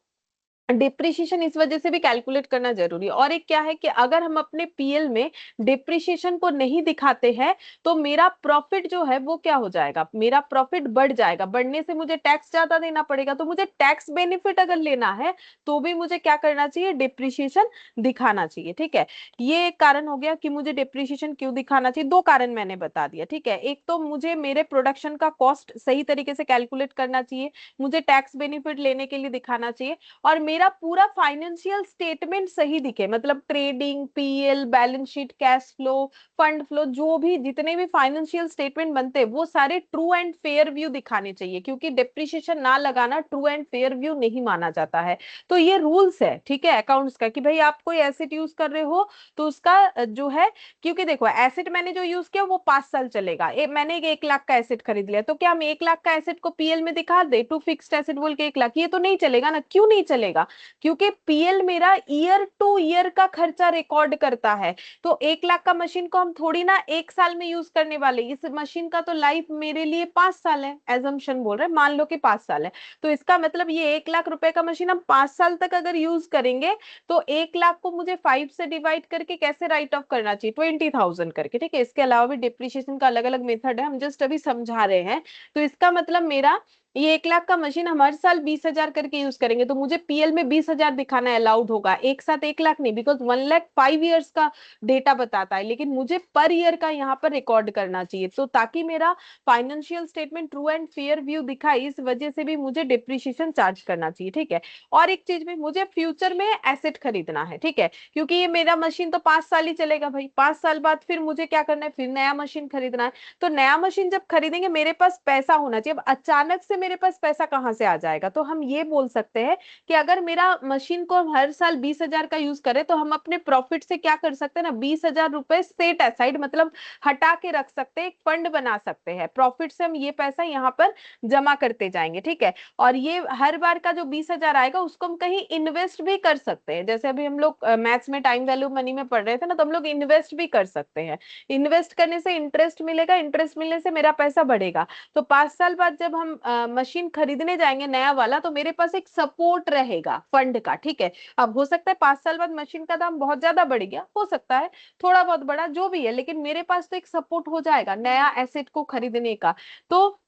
डिप्रिशिएशन इस वजह से भी कैलकुलेट करना जरूरी है। और एक क्या है कि अगर हम अपने पीएल में डिप्रिशिएशन को नहीं दिखाते हैं, तो मेरा प्रॉफिट जो है वो क्या हो जाएगा, मेरा प्रॉफिट बढ़ जाएगा, बढ़ने से मुझे टैक्स ज्यादा देना पड़ेगा। तो मुझे टैक्स बेनिफिट अगर लेना है तो भी मुझे क्या करना चाहिए, डिप्रिशिएशन दिखाना चाहिए, ठीक है। ये एक कारण हो गया कि मुझे डिप्रिशिएशन क्यों दिखाना चाहिए। दो कारण मैंने बता दिया, ठीक है। एक तो मुझे मेरे प्रोडक्शन का कॉस्ट सही तरीके से कैलकुलेट करना चाहिए, मुझे टैक्स बेनिफिट लेने के लिए दिखाना चाहिए, और मेरा पूरा फाइनेंशियल स्टेटमेंट सही दिखे, मतलब trading, PL, balance sheet, cash flow, fund flow, जो भी जितने भी फाइनेंशियल स्टेटमेंट बनते हैं वो सारे ट्रू एंड फेयर व्यू दिखाने चाहिए, क्योंकि डिप्रिशिएशन ना लगाना ट्रू एंड फेयर व्यू नहीं माना जाता है। तो ये रूल्स है, ठीक है, अकाउंट्स का, कि भाई आप कोई एसेट यूज कर रहे हो तो उसका जो है, क्योंकि देखो एसेट मैंने जो यूज किया वो 5 साल चलेगा। मैंने 1 लाख का एसेट खरीद लिया, तो क्या हम 1 लाख का एसेट को पीएल में दिखा दे, टू फिक्स्ड एसेट बोल के 1 लाख, ये तो नहीं चलेगा ना। क्यों नहीं चलेगा, क्योंकि पीएल मेरा ईयर टू ईयर का खर्चा रिकॉर्ड करता है। तो 1 लाख का मशीन को हम थोड़ी ना 1 साल में यूज करने वाले, इस मशीन का तो लाइफ मेरे लिए 5 साल है, एजम्पशन बोल रहे हैं, मान लो कि 5 साल है। तो इसका मतलब ये 1 लाख रुपए का मशीन हम 5 साल तक अगर यूज करेंगे, तो 1 लाख को मुझे 5 से डिवाइड करके कैसे राइट ऑफ करना चाहिए, 20,000 करके, ठीक है। इसके अलावा भी डिप्रिशिएशन का अलग अलग मेथड है, हम जस्ट अभी समझा रहे हैं। तो इसका मतलब मेरा ये 1 लाख का मशीन हम हर साल 20,000 करके यूज करेंगे, तो मुझे पीएल में 20,000 दिखाना अलाउड होगा, एक साथ 1 लाख नहीं, बिकॉज 1 लाख 5 ईयर्स का डेटा बताता है, लेकिन मुझे पर ईयर का यहाँ पर रिकॉर्ड करना चाहिए। तो ताकि मेरा financial statement true and fair view दिखाए, इस वजह से भी मुझे डिप्रिशिएशन चार्ज करना चाहिए, ठीक है। और एक चीज में, मुझे फ्यूचर में एसेट खरीदना है, ठीक है, क्योंकि ये मेरा मशीन तो 5 साल ही चलेगा भाई, 5 साल बाद फिर मुझे क्या करना है, फिर नया मशीन खरीदना है। तो नया मशीन जब खरीदेंगे मेरे पास पैसा होना चाहिए। अब अचानक से मेरे पास पैसा कहाँ से आ जाएगा, तो हम ये बोल सकते हैं कि अगर मेरा मशीन को हम हर साल 20,000 का यूज करें, तो हम अपने प्रॉफिट से क्या कर सकते हैं ना, 20,000 रुपए सेट असाइड, मतलब हटा के रख सकते हैं, एक फंड बना सकते हैं, प्रॉफिट से हम ये पैसा यहाँ पर जमा करते जाएंगे, ठीक है। और ये हर बार का जो 20,000 आएगा उसको हम कहीं इन्वेस्ट भी कर सकते हैं, जैसे अभी हम लोग मैथ्स में टाइम वैल्यू मनी में पढ़ रहे थे ना, तो हम लोग इन्वेस्ट भी कर सकते हैं। इन्वेस्ट करने से इंटरेस्ट मिलेगा, इंटरेस्ट मिलने से मेरा पैसा बढ़ेगा। तो 5 साल बाद जब हम मशीन खरीदने जाएंगे नया वाला, तो मेरे पास एक सपोर्ट रहेगा फंड का, ठीक है। अब हो सकता है 5 साल बाद मशीन का दाम बहुत ज्यादा बढ़ गया, हो सकता है थोड़ा बहुत बड़ा, जो भी है, लेकिन मेरे पास तो एक सपोर्ट हो जाएगा नया एसेट को खरीदने का। तो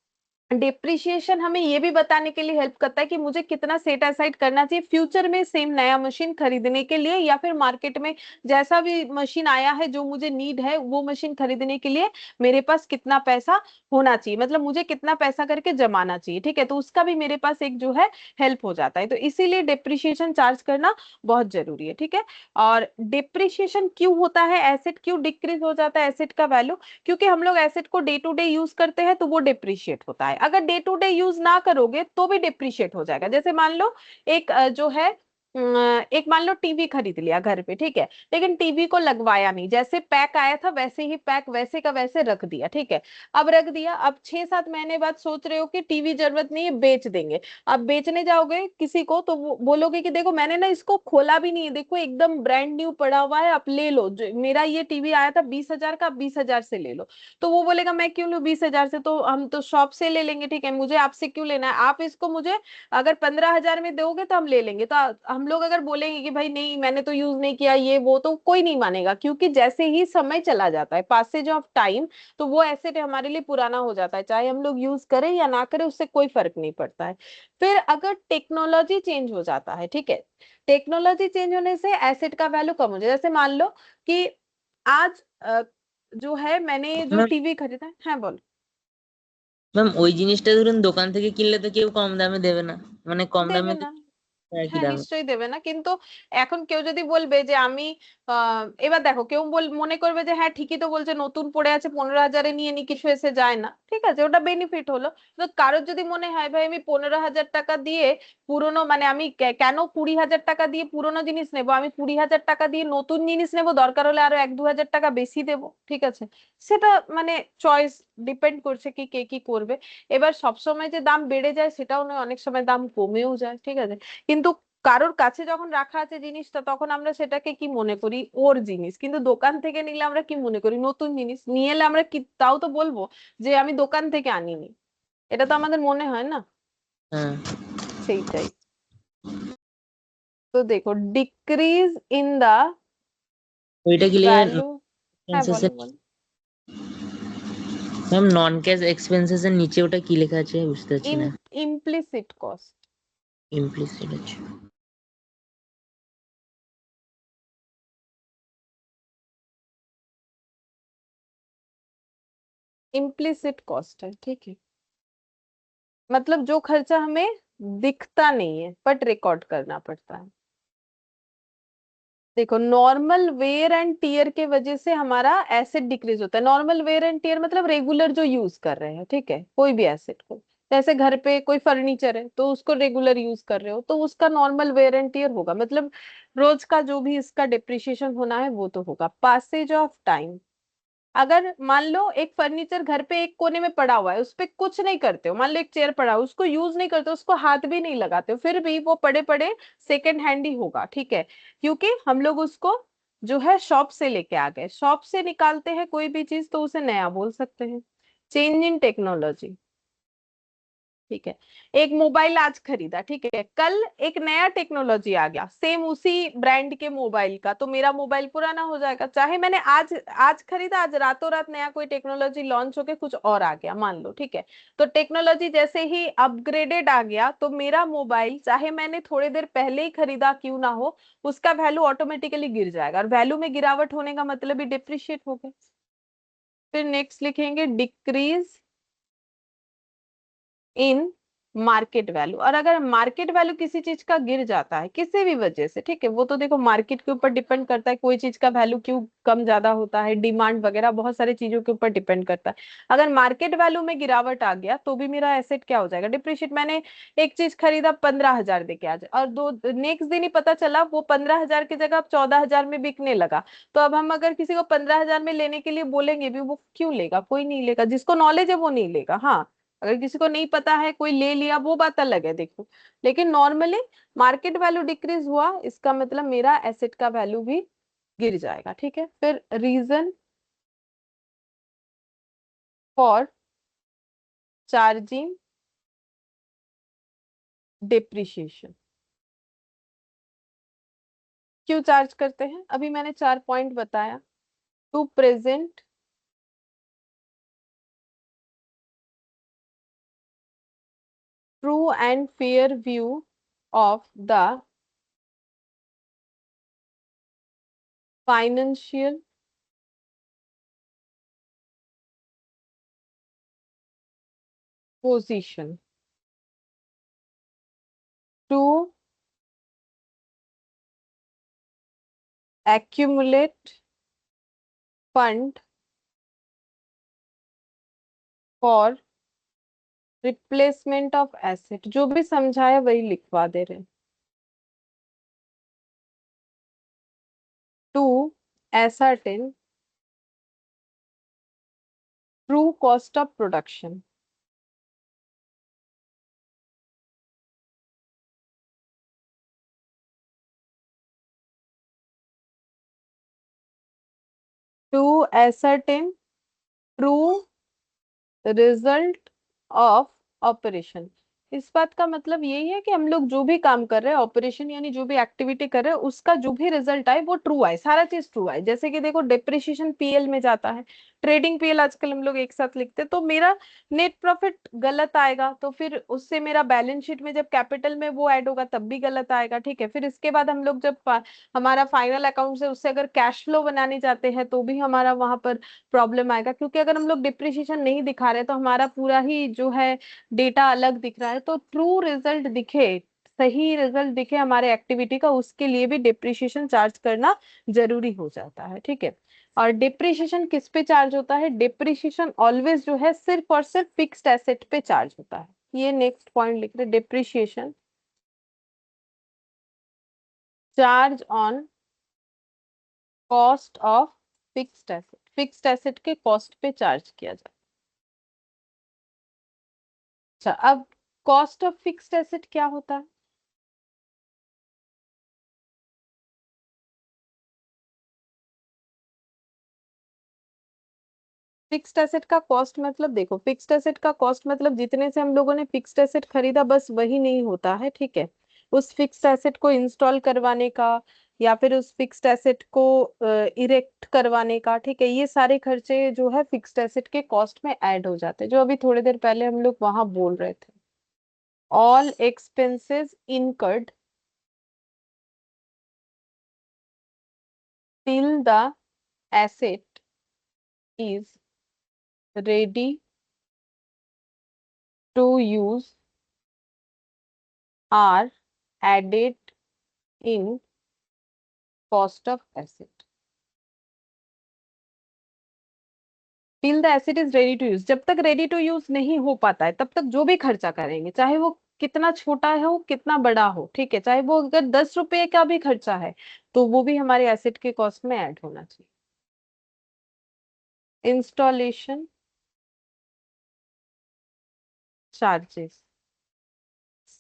डिप्रिशिएशन हमें ये भी बताने के लिए हेल्प करता है कि मुझे कितना सेट असाइड करना चाहिए फ्यूचर में सेम नया मशीन खरीदने के लिए, या फिर मार्केट में जैसा भी मशीन आया है जो मुझे नीड है वो मशीन खरीदने के लिए मेरे पास कितना पैसा होना चाहिए, मतलब मुझे कितना पैसा करके जमाना चाहिए, ठीक है। तो उसका भी मेरे पास एक जो है हेल्प हो जाता है। तो इसीलिए डिप्रिशिएशन चार्ज करना बहुत जरूरी है, ठीक है। और डिप्रिशिएशन क्यों होता है, एसेट क्यों डिक्रीज हो जाता है एसेट का वैल्यू, क्योंकि हम लोग एसेट को डे टू डे यूज करते हैं तो वो डिप्रिशिएट होता है। अगर डे टू डे यूज ना करोगे तो भी डिप्रिशिएट हो जाएगा। जैसे मान लो एक जो है एक मान लो टीवी खरीद लिया घर पे, ठीक है, लेकिन टीवी को लगवाया नहीं, जैसे पैक आया था वैसे ही पैक वैसे का वैसे रख दिया, ठीक है। अब रख दिया, अब 6-7 महीने बाद सोच रहे हो कि टीवी जरूरत नहीं है, बेच देंगे। अब बेचने जाओगे किसी को तो वो बोलोगे कि देखो मैंने ना इसको खोला भी नहीं है, देखो एकदम ब्रांड न्यू पड़ा हुआ है, आप ले लो, मेरा ये टीवी आया था 20,000 का, 20,000 से ले लो। तो वो बोलेगा मैं क्यों लूं 20,000 से, तो हम तो शॉप से ले लेंगे, ठीक है, मुझे आपसे क्यों लेना है, आप इसको मुझे अगर 15,000 में दोगे तो हम ले लेंगे। तो हम लोग अगर बोलेंगे कि भाई नहीं मैंने तो यूज नहीं किया ये वो, तो कोई नहीं मानेगा, क्योंकि जैसे ही समय चला जाता है, पासेज ऑफ टाइम, तो वो एसेट हमारे लिए पुराना हो जाता है, चाहे हम लोग यूज करें या ना करें उससे कोई फर्क नहीं पड़ता है। फिर अगर टेक्नोलॉजी चेंज हो जाता है, ठीक है, टेक्नोलॉजी चेंज होने से एसेट का वैल्यू कम हो जाए। जैसे मान लो कि आज जो है मैंने जो ম্যাম टीवी खरीदा है, हाँ बोल। ম্যাম ওই জিনিসটা ধরুন দোকান থেকে কিনলে তো কেউ কম দামে দেবে না, মানে কম देवे দামে ना, একই হ্যাঁ দামে। নিশ্চয়ই দেবে না, কিন্তু এখন কেউ যদি বলবে যে আমি এবার দেখো কেউ মনে করবে যে হ্যাঁ ঠিকই তো বলছে, নতুন পড়ে আছে 15,000-এ নিয়ে নি, কিছু এসে যায় না, ঠিক আছে ওটা বেনিফিট হলো। তো কারোর যদি মনে হয় ভাই আমি 15,000 টাকা দিয়ে পুরোনো, মানে আমি কেন 20,000 টাকা দিয়ে পুরোনো জিনিস নেবো, আমি 20,000 টাকা দিয়ে নতুন জিনিস নেবো, দরকার হলে আরো 1-2 হাজার টাকা বেশি দেবো, ঠিক আছে, সেটা মানে চয়েস, ডিপেন্ড করছে কি কে কি করবে। এবার সবসময় যে দাম বেড়ে যায় সেটাও নয়, অনেক সময় দাম কমেও যায়, ঠিক আছে। কিন্তু কারোর কাছে যখন রাখা আছে জিনিসটা, তখন আমরা সেটাকে কি মনে করি, ওর জিনিস। কিন্তু দোকান থেকে নিলে আমরা কি মনে করি, নতুন জিনিস নিয়ে এলে আমরা কি তাও তো বলবো যে আমি দোকান থেকে আনিনি, এটা তো আমাদের মনে হয় না। হ্যাঁ, সেইটাই। তো দেখো, ডিক্রিজ ইন দা ওইটা কি লিখে ভ্যালু। হ্যাঁ এক্সপেন্সেস বলো এর? বলো। ম্যাম নন ক্যাশ এক্সপেন্সেস এর নিচে ওটা কি লেখা আছে বুঝতে পারছি না। Implicit cost. ইমপ্লিসিট আছে। इम्प्लिसिट कॉस्ट है, ठीक है, मतलब जो खर्चा हमें दिखता नहीं है बट रिकॉर्ड करना पड़ता है। देखो नॉर्मल वेयर एंड टीयर के वजह से हमारा एसेट डिक्रीज होता है। नॉर्मल वेयर एंड टीयर मतलब रेगुलर जो यूज कर रहे हैं, ठीक है, कोई भी एसेट को, जैसे घर पे कोई फर्नीचर है तो उसको रेगुलर यूज कर रहे हो तो उसका नॉर्मल वेयर एंड टीयर होगा, मतलब रोज का जो भी इसका डिप्रिशिएशन होना है वो तो होगा। पासेज ऑफ टाइम, अगर मान लो एक फर्नीचर घर पे एक कोने में पड़ा हुआ है, उस पे कुछ नहीं करते हो, मान लो एक चेयर पड़ा है उसको यूज नहीं करते हो, उसको हाथ भी नहीं लगाते हो, फिर भी वो पड़े पड़े सेकेंड हैंड ही होगा, ठीक है, क्योंकि हम लोग उसको जो है शॉप से लेके आ गए, शॉप से निकालते हैं कोई भी चीज तो उसे नया बोल सकते हैं। चेंज इन टेक्नोलॉजी, ठीक है, एक मोबाइल आज खरीदा, ठीक है, कल एक नया टेक्नोलॉजी आ गया सेम उसी ब्रांड के मोबाइल का, तो मेरा मोबाइल पुराना हो जाएगा। चाहे मैंने आज आज खरीदा, आज रातों रात नया कोई टेक्नोलॉजी लॉन्च होके कुछ और आ गया मान लो, ठीक है, तो टेक्नोलॉजी जैसे ही अपग्रेडेड आ गया तो मेरा मोबाइल चाहे मैंने थोड़ी देर पहले ही खरीदा क्यों ना हो, उसका वैल्यू ऑटोमेटिकली गिर जाएगा, और वैल्यू में गिरावट होने का मतलब ही डिप्रिशिएट हो गया। फिर नेक्स्ट लिखेंगे डिक्रीज इन मार्केट वैल्यू। और अगर मार्केट वैल्यू किसी चीज का गिर जाता है किसी भी वजह से, ठीक है, वो तो देखो मार्केट के ऊपर डिपेंड करता है, कोई चीज का वैल्यू क्यों कम ज्यादा होता है, डिमांड वगैरह बहुत सारी चीजों के ऊपर डिपेंड करता है। अगर मार्केट वैल्यू में गिरावट आ गया तो भी मेरा एसेट क्या हो जाएगा, डिप्रिशिएट। मैंने एक चीज खरीदा 15,000 दे के आज, और दो नेक्स्ट दिन ही पता चला वो 15,000 की जगह अब 14,000 में बिकने लगा, तो अब हम अगर किसी को 15,000 में लेने के लिए बोलेंगे भी, वो क्यों लेगा, कोई नहीं लेगा, जिसको नॉलेज है वो नहीं लेगा। हाँ, अगर किसी को नहीं पता है कोई ले लिया वो बात अलग है, देखो, लेकिन नॉर्मली मार्केट वैल्यू डिक्रीज हुआ इसका मतलब मेरा एसेट का वैल्यू भी गिर जाएगा, ठीक है। फिर रीजन फॉर चार्जिंग डिप्रिशिएशन, क्यों चार्ज करते हैं, अभी मैंने 4 पॉइंट बताया। To present true and fair view of the financial position, to accumulate fund for replacement of asset, जो भी समझाया वही लिखवा दे रहे। To ascertain true cost of production, to ascertain true result of operation. इस बात का मतलब यही है कि हम लोग जो भी काम कर रहे हैं, ऑपरेशन यानी जो भी एक्टिविटी कर रहे हैं, उसका जो भी रिजल्ट आए वो ट्रू आए, सारा चीज ट्रू आए। जैसे कि देखो डेप्रिसिएशन पीएल में जाता है, ट्रेडिंग पीएल आजकल हम लोग एक साथ लिखते हैं, तो मेरा नेट प्रॉफिट गलत आएगा, तो फिर उससे मेरा बैलेंस शीट में जब कैपिटल में वो ऐड होगा तब भी गलत आएगा, ठीक है। फिर इसके बाद हम लोग जब हमारा फाइनल अकाउंट से उससे अगर कैश फ्लो बनाने जाते हैं तो भी हमारा वहां पर प्रॉब्लम आएगा, क्योंकि अगर हम लोग डिप्रिसिएशन नहीं दिखा रहे तो हमारा पूरा ही जो है डेटा अलग दिख रहा है। तो ट्रू रिजल्ट दिखे, सही रिजल्ट दिखे हमारे एक्टिविटी का, उसके लिए भी डिप्रिशिएशन चार्ज करना जरूरी हो जाता है, ठीक है। और डिप्रिशिएशन किस पे चार्ज होता है? डिप्रिशिएशन ऑलवेज जो है सिर्फ और सिर्फ फिक्स्ड एसेट पे चार्ज होता है। ये नेक्स्ट पॉइंट लिख रहे, depreciation charge on cost of fixed asset, fixed asset के कॉस्ट पे चार्ज किया जाता है। अच्छा, अब कॉस्ट ऑफ फिक्स्ड एसेट क्या होता है? फिक्स्ड एसेट का कॉस्ट मतलब देखो, फिक्स्ड एसेट का कॉस्ट मतलब जितने से हम लोगों ने फिक्स्ड एसेट खरीदा बस वही नहीं होता है, ठीक है। उस फिक्स्ड एसेट को इंस्टॉल करवाने का, या फिर उस फिक्स्ड एसेट को इरेक्ट करवाने का, ठीक है, ये सारे खर्चे जो है फिक्स्ड एसेट के कॉस्ट में ऐड हो जाते हैं, जो अभी थोड़ी देर पहले हम लोग वहां बोल रहे थे। All expenses incurred till the asset is ready to use are added in cost of asset. Till the asset is ready to use, जब तक रेडी टू यूज नहीं हो पाता है तब तक जो भी खर्चा करेंगे, चाहे वो कितना छोटा हो कितना बड़ा हो, ठीक है, चाहे वो अगर 10 रुपए का भी खर्चा है तो वो भी हमारे एसेट के कॉस्ट में ऐड होना चाहिए। Installation charges,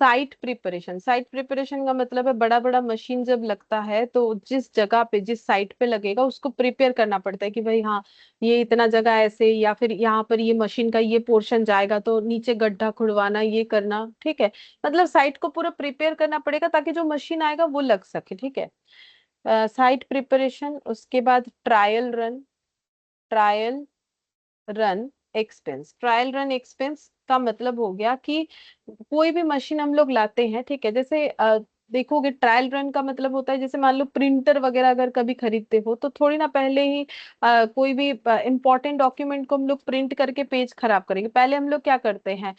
site preparation, site preparation का मतलब है बड़ा बड़ा मशीन जब लगता है तो जिस जगह पे जिस साइट पे लगेगा उसको प्रिपेयर करना पड़ता है कि भाई हाँ, ये इतना जगह ऐसे, या फिर यहाँ पर ये मशीन का ये पोर्शन जाएगा तो नीचे गड्ढा खुड़वाना, ये करना, ठीक है। मतलब साइट को पूरा प्रिपेयर करना पड़ेगा ताकि जो मशीन आएगा वो लग सके, ठीक है। साइट प्रिपरेशन, उसके बाद trial run, trial run expense, trial run expense का मतलब हो गया कि कोई भी मशीन हम लोग लाते हैं, ठीक है, जैसे देखोगे ट्रायल रन का मतलब होता है जैसे मान लो प्रिंटर वगैरह अगर कभी खरीदते हो तो थोड़ी ना पहले ही कोई भी इंपॉर्टेंट डॉक्यूमेंट को हम लोग प्रिंट करके पेज खराब करेंगे। पहले हम लोग क्या करते हैं,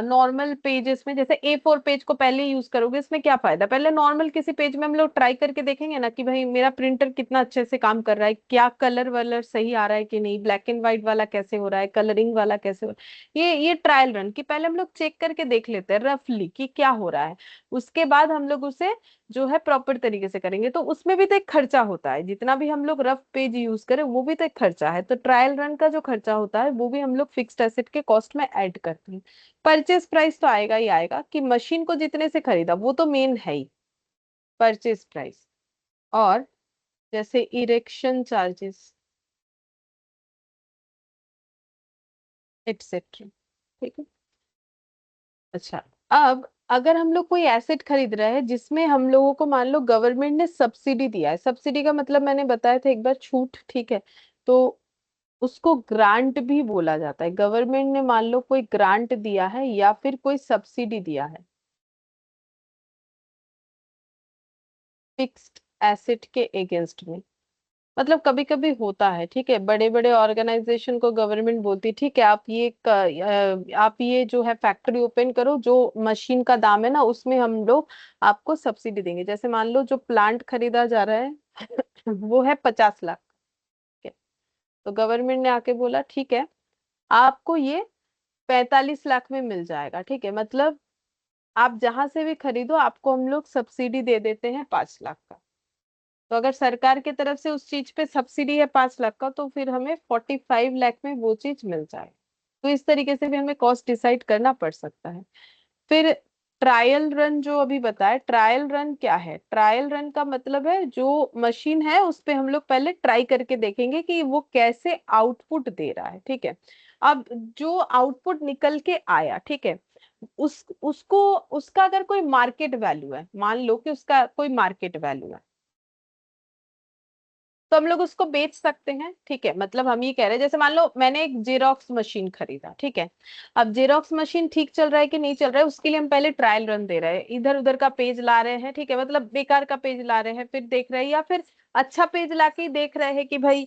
नॉर्मल पेजेस में, जैसे A4 पेज को पहले यूज करोगे, इसमें क्या फायदा, पहले नॉर्मल किसी पेज में हम लोग ट्राई करके देखेंगे ना कि भाई मेरा प्रिंटर कितना अच्छे से काम कर रहा है, क्या कलर वलर सही आ रहा है कि नहीं, ब्लैक एंड व्हाइट वाला कैसे हो रहा है, कलरिंग वाला कैसे हो रहा है, ये ट्रायल रन की पहले हम लोग चेक करके देख लेते हैं रफली कि क्या हो रहा है। उसके बाद हम लोग उसे जो है प्रॉपर तरीके से करेंगे, तो उसमें भी तो एक खर्चा होता है, जितना भी हम लोग रफ पेज यूज करें वो भी तो एक खर्चा है, तो ट्रायल रन का जो खर्चा होता है वो भी हम लोग फिक्स्ड एसेट के कॉस्ट में ऐड करते हैं। परचेज प्राइस तो आएगा ही आएगा कि मशीन को जितने से खरीदा वो तो मेन है ही, परचेज प्राइस। और जैसे इरेक्शन चार्जेस एटसेट्रा, ठीक है। अच्छा, अब अगर हम लोग कोई एसेट खरीद रहे हैं जिसमें हम लोगों को मान लो गवर्नमेंट ने सब्सिडी दिया है, सब्सिडी का मतलब मैंने बताया था एक बार, छूट, ठीक है, तो उसको ग्रांट भी बोला जाता है। गवर्नमेंट ने मान लो कोई ग्रांट दिया है या फिर कोई सब्सिडी दिया है फिक्स्ड एसेट के अगेंस्ट में, मतलब कभी कभी होता है, ठीक है, बड़े बड़े ऑर्गेनाइजेशन को गवर्नमेंट बोलती है ठीक है आप ये आप ये जो है फैक्ट्री ओपन करो, जो मशीन का दाम है ना उसमें हम लोग आपको सब्सिडी देंगे। जैसे मान लो जो प्लांट खरीदा जा रहा है वो है 50 लाख, ठीक है, तो गवर्नमेंट ने आके बोला ठीक है आपको ये 45 लाख में मिल जाएगा, ठीक है, मतलब आप जहां से भी खरीदो आपको हम लोग सब्सिडी दे देते हैं 5 लाख का। तो अगर सरकार की तरफ से उस चीज पे सब्सिडी है 5 लाख का तो फिर हमें 45 लाख में वो चीज मिल जाए। तो इस तरीके से भी हमें कॉस्ट डिसाइड करना पड़ सकता है। फिर ट्रायल रन जो अभी बताया, ट्रायल रन क्या है, ट्रायल रन का मतलब है जो मशीन है उस पे हम लोग पहले ट्राई करके देखेंगे कि वो कैसे आउटपुट दे रहा है, ठीक है। अब जो आउटपुट निकल के आया, ठीक है, उसको उसका अगर कोई मार्केट वैल्यू है, मान लो कि उसका कोई मार्केट वैल्यू है तो हम लोग उसको बेच सकते हैं, ठीक है। मतलब हम ये कह रहे हैं जैसे मान लो मैंने एक जेरोक्स मशीन खरीदा, ठीक है, अब जेरोक्स मशीन ठीक चल रहा है कि नहीं चल रहा है उसके लिए हम पहले ट्रायल रन दे रहे हैं, इधर उधर का पेज ला रहे हैं, ठीक है, मतलब बेकार का पेज ला रहे हैं फिर देख रहे हैं, या फिर अच्छा पेज ला के देख रहे हैं कि भाई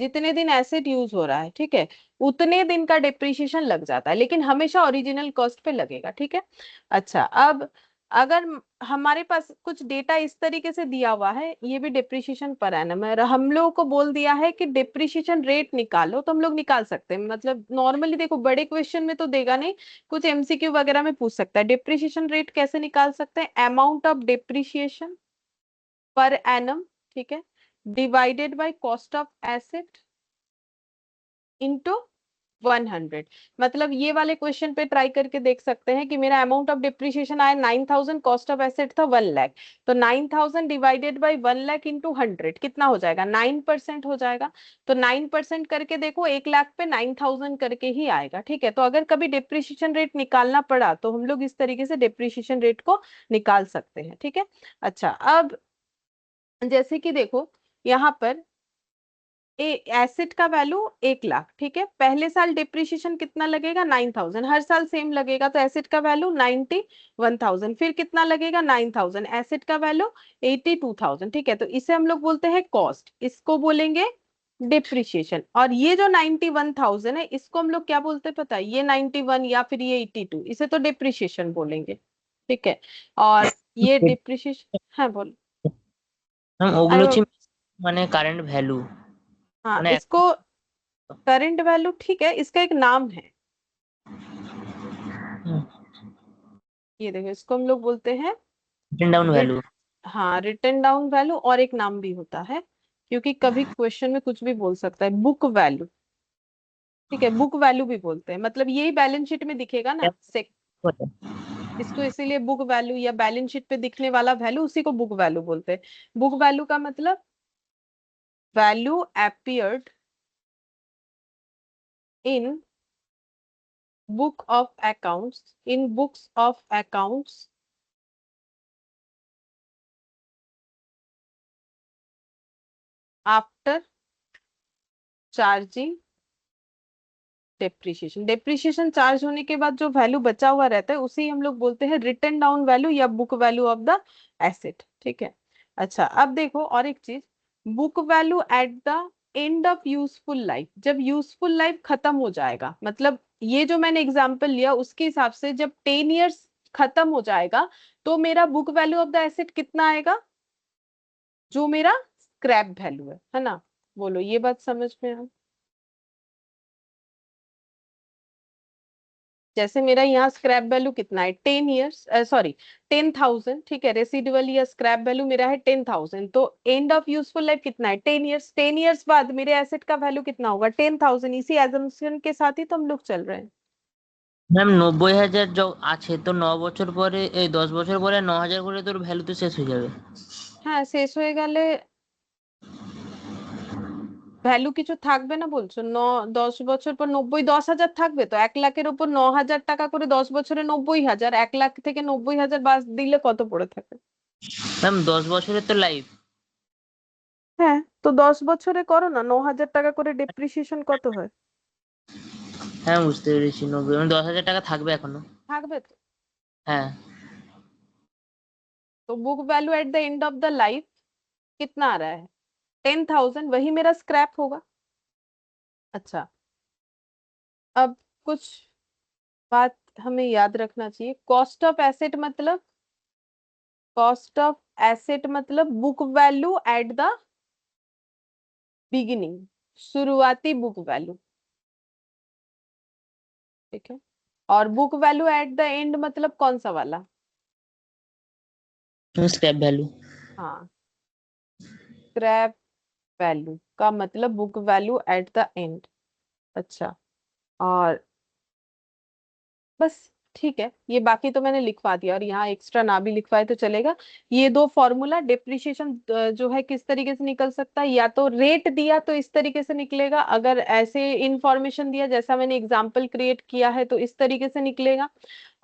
जितने दिन एसेट यूज हो रहा है, ठीक है, उतने दिन का डिप्रिशिएशन लग जाता है, लेकिन हमेशा ओरिजिनल कॉस्ट पे लगेगा, ठीक है। अच्छा, अब अगर हमारे पास कुछ डेटा इस तरीके से दिया हुआ है, ये भी डिप्रिशिएशन पर एनम है, और हम लोगों को बोल दिया है कि डिप्रिशिएशन रेट निकालो, तो हम लोग निकाल सकते हैं। मतलब नॉर्मली देखो, बड़े क्वेश्चन में तो देगा नहीं, कुछ एमसीक्यू वगैरह में पूछ सकता है। डिप्रिशिएशन रेट कैसे निकाल सकते हैं? Amount of depreciation per annum, ठीक है, divided by cost of asset into 100। मतलब ये वाले क्वेश्चन पे ट्राई करके देख सकते हैं कि मेरा अमाउंट ऑफ डिप्रिशिएशन आया 9000, कॉस्ट ऑफ एसेट था 1 लाख, तो 9000 डिवाइडेड बाई 1 लाख इंटू 100 कितना हो जाएगा? 9% हो जाएगा। तो 9% करके देखो, 1 लाख पे 9000 करके ही आएगा, ठीक है। तो अगर कभी डिप्रिशिएशन रेट निकालना पड़ा तो हम लोग इस तरीके से डिप्रिशिएशन रेट को निकाल सकते हैं, ठीक है। अच्छा, अब जैसे कि देखो यहाँ पर एसेट का वैल्यू 1 लाख, ठीक है, पहले साल डिप्रिशिएशन कितना लगेगा? 9000, हर साल सेम लगेगा, तो एसेट का वैल्यू 91,000, फिर कितना लगेगा? 9000, एसेट का वैल्यू 82,000, ठीक है। तो इसे हम लोग बोलते हैं कॉस्ट, इसको बोलेंगे डिप्रिशिएशन। और ये जो 91,000 है, इसको हम लोग क्या बोलते हैं पता है? ये 91 या फिर ये 82, इसे तो डिप्रिशिएशन बोलेंगे, ठीक है। और ये डिप्रिशिएशन, हाँ बोल। ম্যাম ওগুলো अरे হচ্ছে মানে কারেন্ট ভ্যালু हाँ, মানে इसको करंट वैल्यू, ठीक है, इसका एक नाम है, ये देखो, इसको हम लोग बोलते हैं রিটেন डाउन रिट ভ্যালू। हाँ, रिटर्न डाउन वैल्यू, और एक नाम भी होता है, क्योंकि कभी क्वेश्चन में कुछ भी बोल सकता है, बुक वैल्यू, ठीक है, बुक वैल्यू भी बोलते हैं। मतलब यही बैलेंस शीट में दिखेगा ना, इसको इसीलिए बुक वैल्यू, या बैलेंस शीट पे दिखने वाला वैल्यू, उसी को बुक वैल्यू बोलते हैं। बुक वैल्यू का मतलब value appeared in book of accounts, in books of accounts after charging depreciation. Depreciation charge होने के बाद जो वैल्यू बचा हुआ रहता है, उसे हम लोग बोलते हैं रिटर्न डाउन वैल्यू या book value of the asset, ठीक है। अच्छा, अब देखो और एक चीज, book value at the end of useful life, जब यूजफुल लाइफ खत्म हो जाएगा, मतलब ये जो मैंने एग्जांपल लिया उसके हिसाब से जब 10 years खत्म हो जाएगा, तो मेरा book value of the asset कितना आएगा? जो मेरा स्क्रैप वैल्यू है ना। बोलो, ये बात समझ में आ? जैसे मेरा यहाँ स्क्रैप वैल्यू कितना है? 10 years, सॉरी 10,000, ठीक है, रेसिडुअल या स्क्रैप वैल्यू मेरा है 10,000, तो एंड ऑफ यूजफुल लाइफ कितना है? 10 years, 10 years बाद मेरे एसेट का वैल्यू कितना होगा? 10,000। इसी एजम्पशन के साथ ही तो हम लोग चल रहे हैं। ম্যাম 90,000 আছে তো 9 বছর পরে, এই 10 বছর পরে 9,000 করে তোর ভ্যালু তো শেষ হয়ে যাবে। হ্যাঁ, শেষ হয়ে গেলে ভ্যালু কিছু থাকবে না বলছো? 10 বছর পর 90, 10,000 থাকবে তো, 1 লাখের উপর 9,000 টাকা করে, 10 বছরে 90,000, 1 লাখ থেকে 90,000 বাদ দিলে কত পড়ে থাকে? ম্যাম 10 বছরের তো লাইফ। হ্যাঁ, তো 10 বছরে করো না, 9,000 টাকা করে ডেপ্রিসিয়েশন কত হয়? হ্যাঁ বুঝতে পেরেছি, 90 মানে 10,000 টাকা থাকবে এখনো। থাকবে তো। হ্যাঁ। तो book value at the end of the life कितना आ रहा है? 10,000, वही मेरा स्क्रैप होगा। अच्छा, अब कुछ बात हमें याद रखना चाहिए। कॉस्ट ऑफ एसेट मतलब, कॉस्ट ऑफ एसेट मतलब book value at the beginning, शुरुआती बुक वैल्यू, ठीक है। और book value at the end मतलब कौन सा वाला? Scrap value. हाँ, स्क्रैप वैल्यू का मतलब book value at the end. अच्छा, और बस, ठीक है, ये बाकी तो मैंने लिखवा दिया, और यहाँ एक्स्ट्रा ना भी लिखवाए तो चलेगा। ये दो फॉर्मूला डिप्रिशिएशन जो है किस तरीके से निकल सकता है, या तो रेट दिया तो इस तरीके से निकलेगा, अगर ऐसे इंफॉर्मेशन दिया जैसा मैंने एग्जांपल क्रिएट किया है तो इस तरीके से निकलेगा।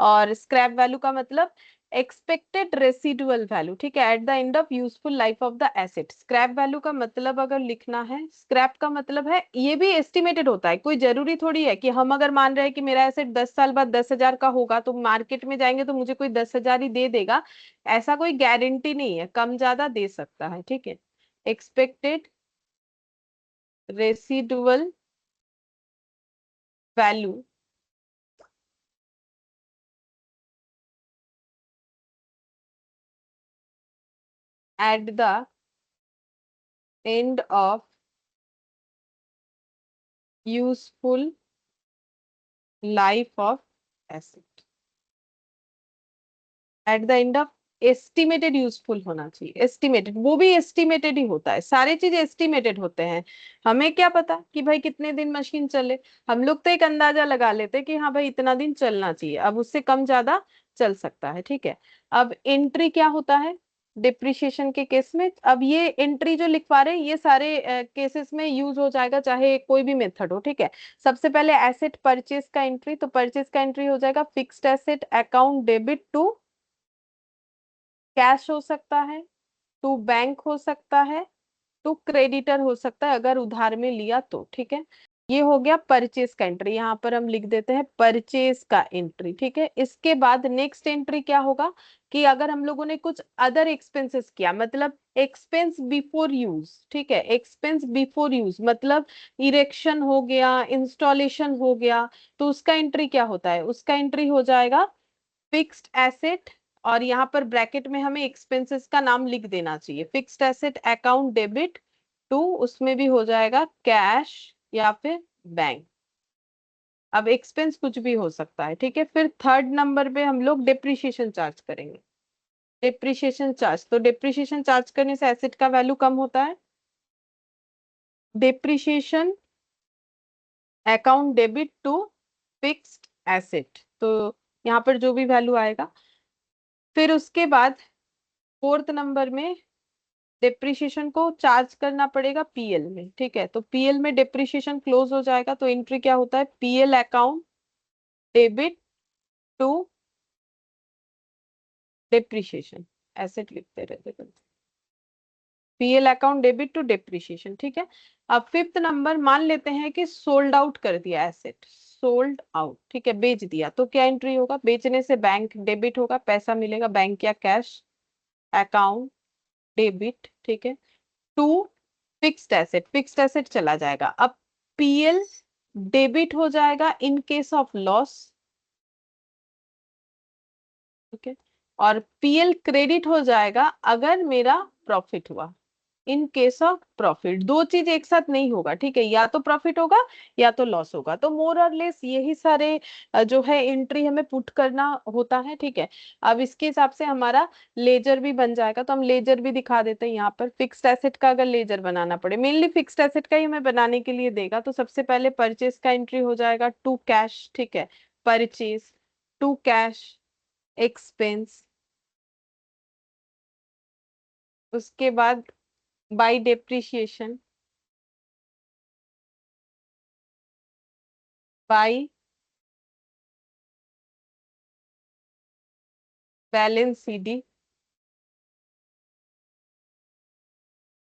और स्क्रैप वैल्यू का मतलब एक्सपेक्टेड रेसिडुअल वैल्यू, ठीक है, at the end of useful life of the asset. Scrap value का मतलब अगर लिखना है, स्क्रैप का मतलब है, ये भी एस्टिमेटेड होता है, कोई जरूरी थोड़ी है कि हम अगर मान रहे हैं कि मेरा एसेट 10 साल बाद 10,000 का होगा, तो मार्केट में जाएंगे तो मुझे कोई 10,000 ही दे देगा, ऐसा कोई गारंटी नहीं है, कम ज्यादा दे सकता है, ठीक है। Expected residual value at the end of useful life of asset. At the end of estimated useful होना चाहिए, एस्टिमेटेड, वो भी एस्टिमेटेड ही होता है, सारे चीज एस्टिमेटेड होते हैं। हमें क्या पता कि भाई कितने दिन मशीन चले, हम लोग तो एक अंदाजा लगा लेते हैं कि हाँ भाई इतना दिन चलना चाहिए, अब उससे कम ज्यादा चल सकता है, ठीक है। अब एंट्री क्या होता है डिप्रिशिएशन के केस में, अब ये एंट्री जो लिखवा रहे हैं ये सारे केसेस में यूज हो जाएगा, चाहे कोई भी मेथड हो, ठीक है। सबसे पहले एसेट परचेज का एंट्री, तो परचेज का एंट्री हो जाएगा fixed asset account debit to cash हो सकता है, टू बैंक हो सकता है, टू क्रेडिटर हो सकता है अगर उधार में लिया तो, ठीक है। ये हो गया परचेज का एंट्री, यहाँ पर हम लिख देते हैं परचेज का एंट्री, ठीक है। इसके बाद नेक्स्ट एंट्री क्या होगा कि अगर हम लोगों ने कुछ अदर एक्सपेंसेस किया, मतलब एक्सपेंस बिफोर यूज, ठीक है, एक्सपेंस बिफोर यूज मतलब इरेक्शन हो गया, इंस्टॉलेशन हो गया, तो उसका एंट्री क्या होता है, उसका एंट्री हो जाएगा फिक्स्ड एसेट, और यहाँ पर ब्रैकेट में हमें एक्सपेंसेस का नाम लिख देना चाहिए, fixed asset account debit to, उसमें भी हो जाएगा कैश या फिर बैंक। अब एक्सपेंस कुछ भी हो सकता है, ठीक है। फिर थर्ड नंबर पे हम लोग डिप्रिशिएशन चार्ज करेंगे, डिप्रिशिएशन चार्ज, तो डिप्रिशिएशन चार्ज करने से एसेट का वैल्यू कम होता है, depreciation account debit to fixed asset, तो यहाँ पर जो भी वैल्यू आएगा। फिर उसके बाद फोर्थ नंबर में डिप्रिशिएशन को चार्ज करना पड़ेगा पीएल में, ठीक है, तो पीएल में डिप्रिशिएशन क्लोज हो जाएगा, तो एंट्री क्या होता है PL account debit to depreciation, asset लिखते रहते हैं, PL account debit to depreciation, ठीक है। अब फिफ्थ नंबर मान लेते हैं कि सोल्ड आउट कर दिया एसेट, सोल्ड आउट, ठीक है, बेच दिया, तो क्या एंट्री होगा, बेचने से बैंक डेबिट होगा, पैसा मिलेगा बैंक या कैश, अकाउंट डेबिट, ठीक है, to fixed asset, fixed asset चला जाएगा। अब पीएल डेबिट हो जाएगा इन केस ऑफ लॉस, ठीक है, और पीएल क्रेडिट हो जाएगा अगर मेरा प्रॉफिट हुआ, इन केस ऑफ प्रॉफिट, दो चीज एक साथ नहीं होगा, ठीक है, या तो प्रॉफिट होगा या तो लॉस होगा, तो मोर और लेस यही सारे जो है एंट्री हमें पुट करना होता है, ठीक है। अब इसके हिसाब से हमारा लेजर भी बन जाएगा, तो हम लेजर भी दिखा देते हैं यहाँ पर, फिक्स्ड एसेट का अगर लेजर बनाना पड़े, मेनली फिक्स्ड एसेट का ही हमें बनाने के लिए देगा, तो सबसे पहले परचेज का एंट्री हो जाएगा टू कैश, ठीक है, परचेज टू कैश एक्सपेंस, उसके बाद by depreciation, by balance CD,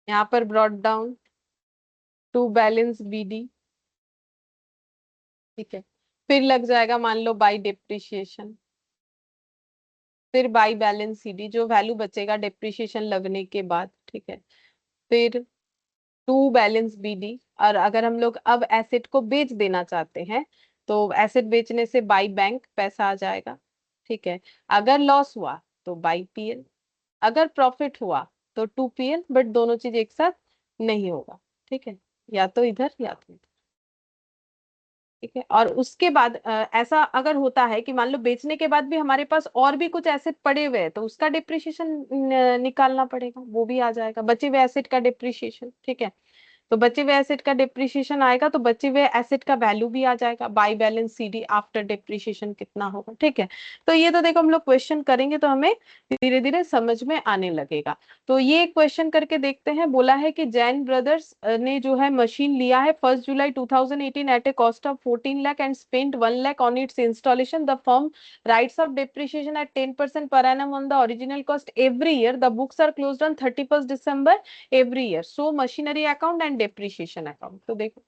यहाँ पर brought down to balance BD, ठीक है। फिर लग जाएगा मान लो बाय डेप्रिशिएशन, फिर बाय बैलेंस सीडी जो वैल्यू बचेगा डेप्रिशिएशन लगने के बाद, ठीक है, फिर टू बैलेंस बीडी, और अगर हम लोग अब एसेट को बेच देना चाहते हैं तो एसेट बेचने से बाय बैंक पैसा आ जाएगा, ठीक है। अगर लॉस हुआ तो बाय पीएल, अगर प्रॉफिट हुआ तो टू पीएल, बट दोनों चीज एक साथ नहीं होगा, ठीक है, या तो इधर या तो इधर, ठीक है। और उसके बाद ऐसा अगर होता है कि मान लो बेचने के बाद भी हमारे पास और भी कुछ एसेट पड़े हुए हैं, तो उसका डिप्रिशिएशन निकालना पड़ेगा, वो भी आ जाएगा बचे हुए एसेट का डिप्रिशिएशन, ठीक है। तो बचे हुए एसेट का डिप्रिशिएशन आएगा तो बचे हुए एसेट का वैल्यू भी आ जाएगा, bye balance CD after depreciation कितना होगा, ठीक है। तो ये तो देखो हम लोग क्वेश्चन करेंगे तो हमें धीरे धीरे समझ में आने लगेगा। तो ये क्वेश्चन करके देखते हैं, बोला है कि जैन ब्रदर्स ने जो है मशीन लिया है 1 जुलाई 2018 at a cost of 14 lakh and spent 1 lakh on its installation, the firm writes off depreciation at 10% per annum on the original cost every year. The books are closed on 31st December every year. So machinery account and depreciation account. तो देखो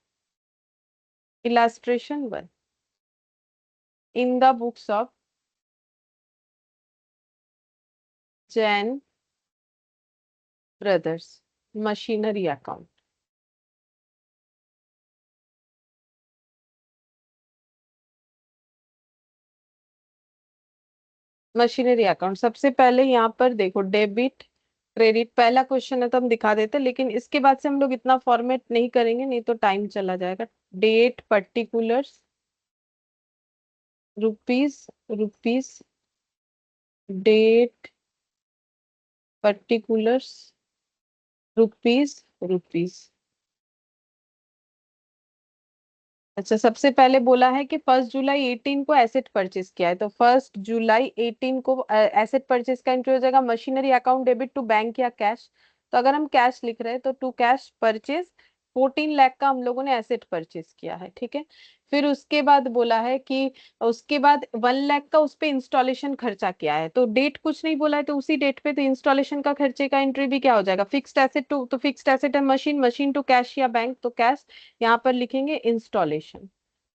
illustration 1 in the books of Jain Brothers machinery account. Machinery account सबसे पहले यहाँ पर देखो, डेबिट क्रेडिट पहला क्वेश्चन है तो हम दिखा देते हैं, लेकिन इसके बाद से हम लोग इतना फॉर्मेट नहीं करेंगे, नहीं तो टाइम चला जाएगा। Date particulars, rupees, rupees, date particulars, rupees, rupees. अच्छा, सबसे पहले बोला है कि 1 जुलाई 18 को एसेट परचेज किया है, तो 1 जुलाई 18 को एसेट परचेज का एंट्री हो जाएगा machinery account debit to bank या कैश। तो अगर हम कैश लिख रहे हैं तो टू कैश परचेज 14 लाख का हम लोगों ने एसेट परचेज किया है, ठीक है। फिर उसके बाद बोला है कि उसके बाद 1 लाख का उस पे इंस्टॉलेशन खर्चा किया है, तो डेट कुछ नहीं बोला है, तो उसी डेट पे तो इंस्टॉलेशन का खर्चे का एंट्री भी क्या हो जाएगा, फिक्स्ड एसेट टू, तो फिक्स्ड एसेट है मशीन, मशीन टू कैश या बैंक, तो कैश। यहाँ पर लिखेंगे इंस्टॉलेशन,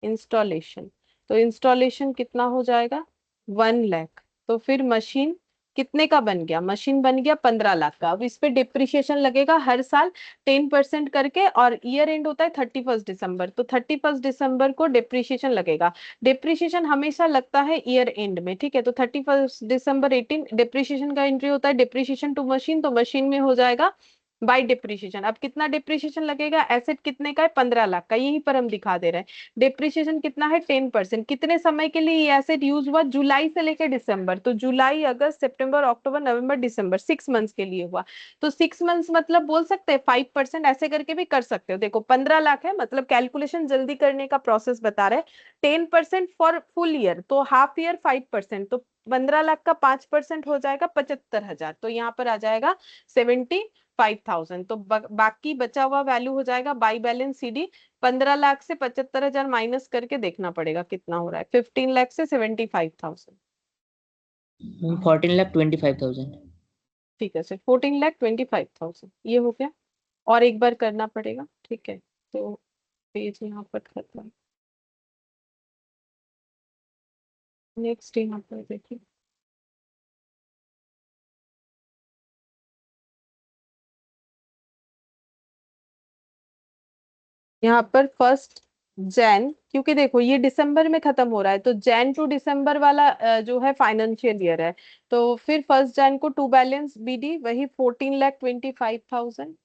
इंस्टॉलेशन। तो इंस्टॉलेशन कितना हो जाएगा, 1 लाख। तो फिर मशीन कितने का बन गया, मशीन बन गया 15 लाख का। अब इस पे डिप्रिशिएशन लगेगा हर साल 10% करके, और ईयर एंड होता है 31 दिसंबर, तो 31 दिसंबर को डिप्रिशिएशन लगेगा। डिप्रिशिएशन हमेशा लगता है ईयर एंड में, ठीक है। तो 31 दिसंबर 18 डिप्रिशिएशन का एंट्री होता है, डिप्रिशिएशन टू मशीन, तो मशीन में हो जाएगा बाय डिप्रिशिएशन। अब कितना डिप्रिशिएशन लगेगा, एसेट कितने का है, 15 लाख का, यहीं पर हम दिखा दे रहे हैं। डिप्रिशिएशन कितना है, 10%। कितने समय के लिए ये एसेट यूज हुआ, जुलाई से लेकर दिसंबर, तो जुलाई अगस्त सितंबर अक्टूबर नवंबर दिसंबर, 6 मंथ्स के लिए हुआ। तो 6 मंथ्स मतलब बोल सकते हैं 5%, ऐसे करके भी कर सकते हो। देखो 15 लाख है, मतलब कैलकुलेशन जल्दी करने का प्रोसेस बता रहे हैं। 10% फॉर फुल ईयर, तो हाफ ईयर 5%, तो 15 लाख का 5% हो जाएगा 75,000, तो यहाँ पर आ जाएगा 75,000। तो बाकी बचा हुआ वैल्यू हो जाएगा बाई बैलेंस सीडी। 15 लाख से 75,000 माइनस करके देखना पड़ेगा कितना हो रहा है, 15 लाख से 75,000। 14,25,000। ठीक है सर, 14,25,000 ये हो गया। और एक बार करना पड़ेगा, ठीक है। तो पेज यहाँ पर खत्म। नेक्स्ट यहाँ पर देखिए, यहाँ पर 1 जैन, क्योंकि देखो ये दिसंबर में खत्म हो रहा है, तो जैन टू दिसंबर वाला जो है फाइनेंशियल ईयर है। तो फिर 1 जैन को टू बैलेंस बीडी वही 14,25,000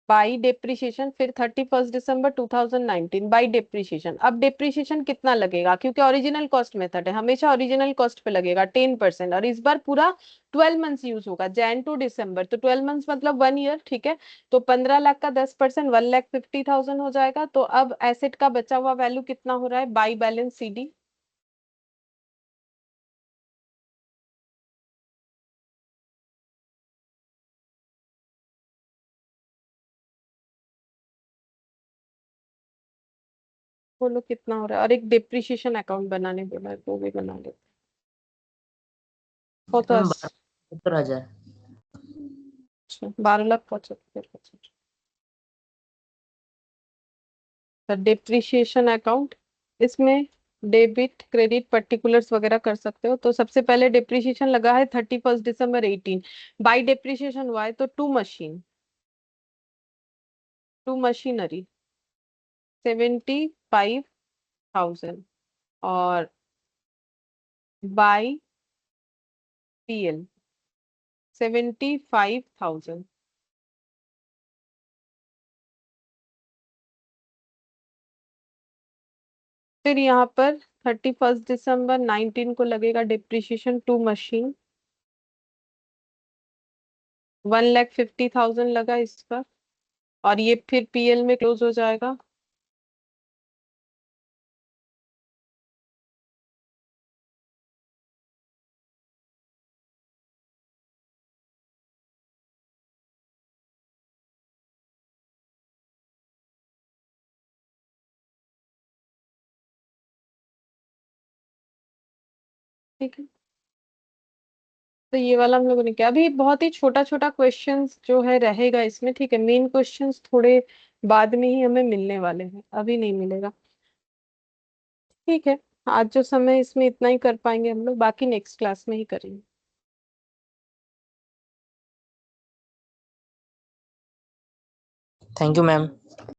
बाई डेप्रिसिएशन, फिर 31 दिसंबर 2019 बाई डेप्रिसिएशन। अब डेप्रिसिएशन कितना लगेगा, क्योंकि ओरिजिनल कॉस्ट मेथड है, हमेशा ओरिजिनल कॉस्ट पे लगेगा 10%, और इस बार पूरा 12 मंथ्स यूज होगा, जैन टू दिसंबर, तो 12 मंथ्स मतलब 1 ईयर, ठीक है। तो 15 लाख का 10%, 1,50,000 हो जाएगा। तो अब एसेट का बचा हुआ वैल्यू कितना हो रहा है बाई बैलेंस सीडी, बोलो कितना हो रहा है। और एक डिप्रिसिएशन अकाउंट बनाने बोला है, वो भी बना लो। वो तो मैम 12,70,000। 12,75,000। डिप्रिशिएशन अकाउंट, इसमें डेबिट क्रेडिट पर्टिकुलर्स वगैरह कर सकते हो। तो सबसे पहले डिप्रिशिएशन लगा है 31 दिसंबर 18, बाई डिप्रिशिएशन हुआ है तो टू मशीन, टू मशीनरी 75,000, और बाई पीएल 75,000। फिर यहाँ पर 31 दिसंबर 19 को लगेगा डिप्रिशिएशन टू मशीन, 1,50,000 लगा इस पर, और ये फिर पीएल में क्लोज हो जाएगा। ठीक है, तो ये वाला हम लोगों ने किया। अभी बहुत ही छोटा छोटा क्वेश्चंस जो है रहेगा इसमें, ठीक है। मेन क्वेश्चंस थोड़े बाद में ही हमें मिलने वाले हैं, अभी नहीं मिलेगा, ठीक है। आज जो समय इसमें इतना ही कर पाएंगे हम लोग, बाकी नेक्स्ट क्लास में ही करेंगे। Thank you ma'am.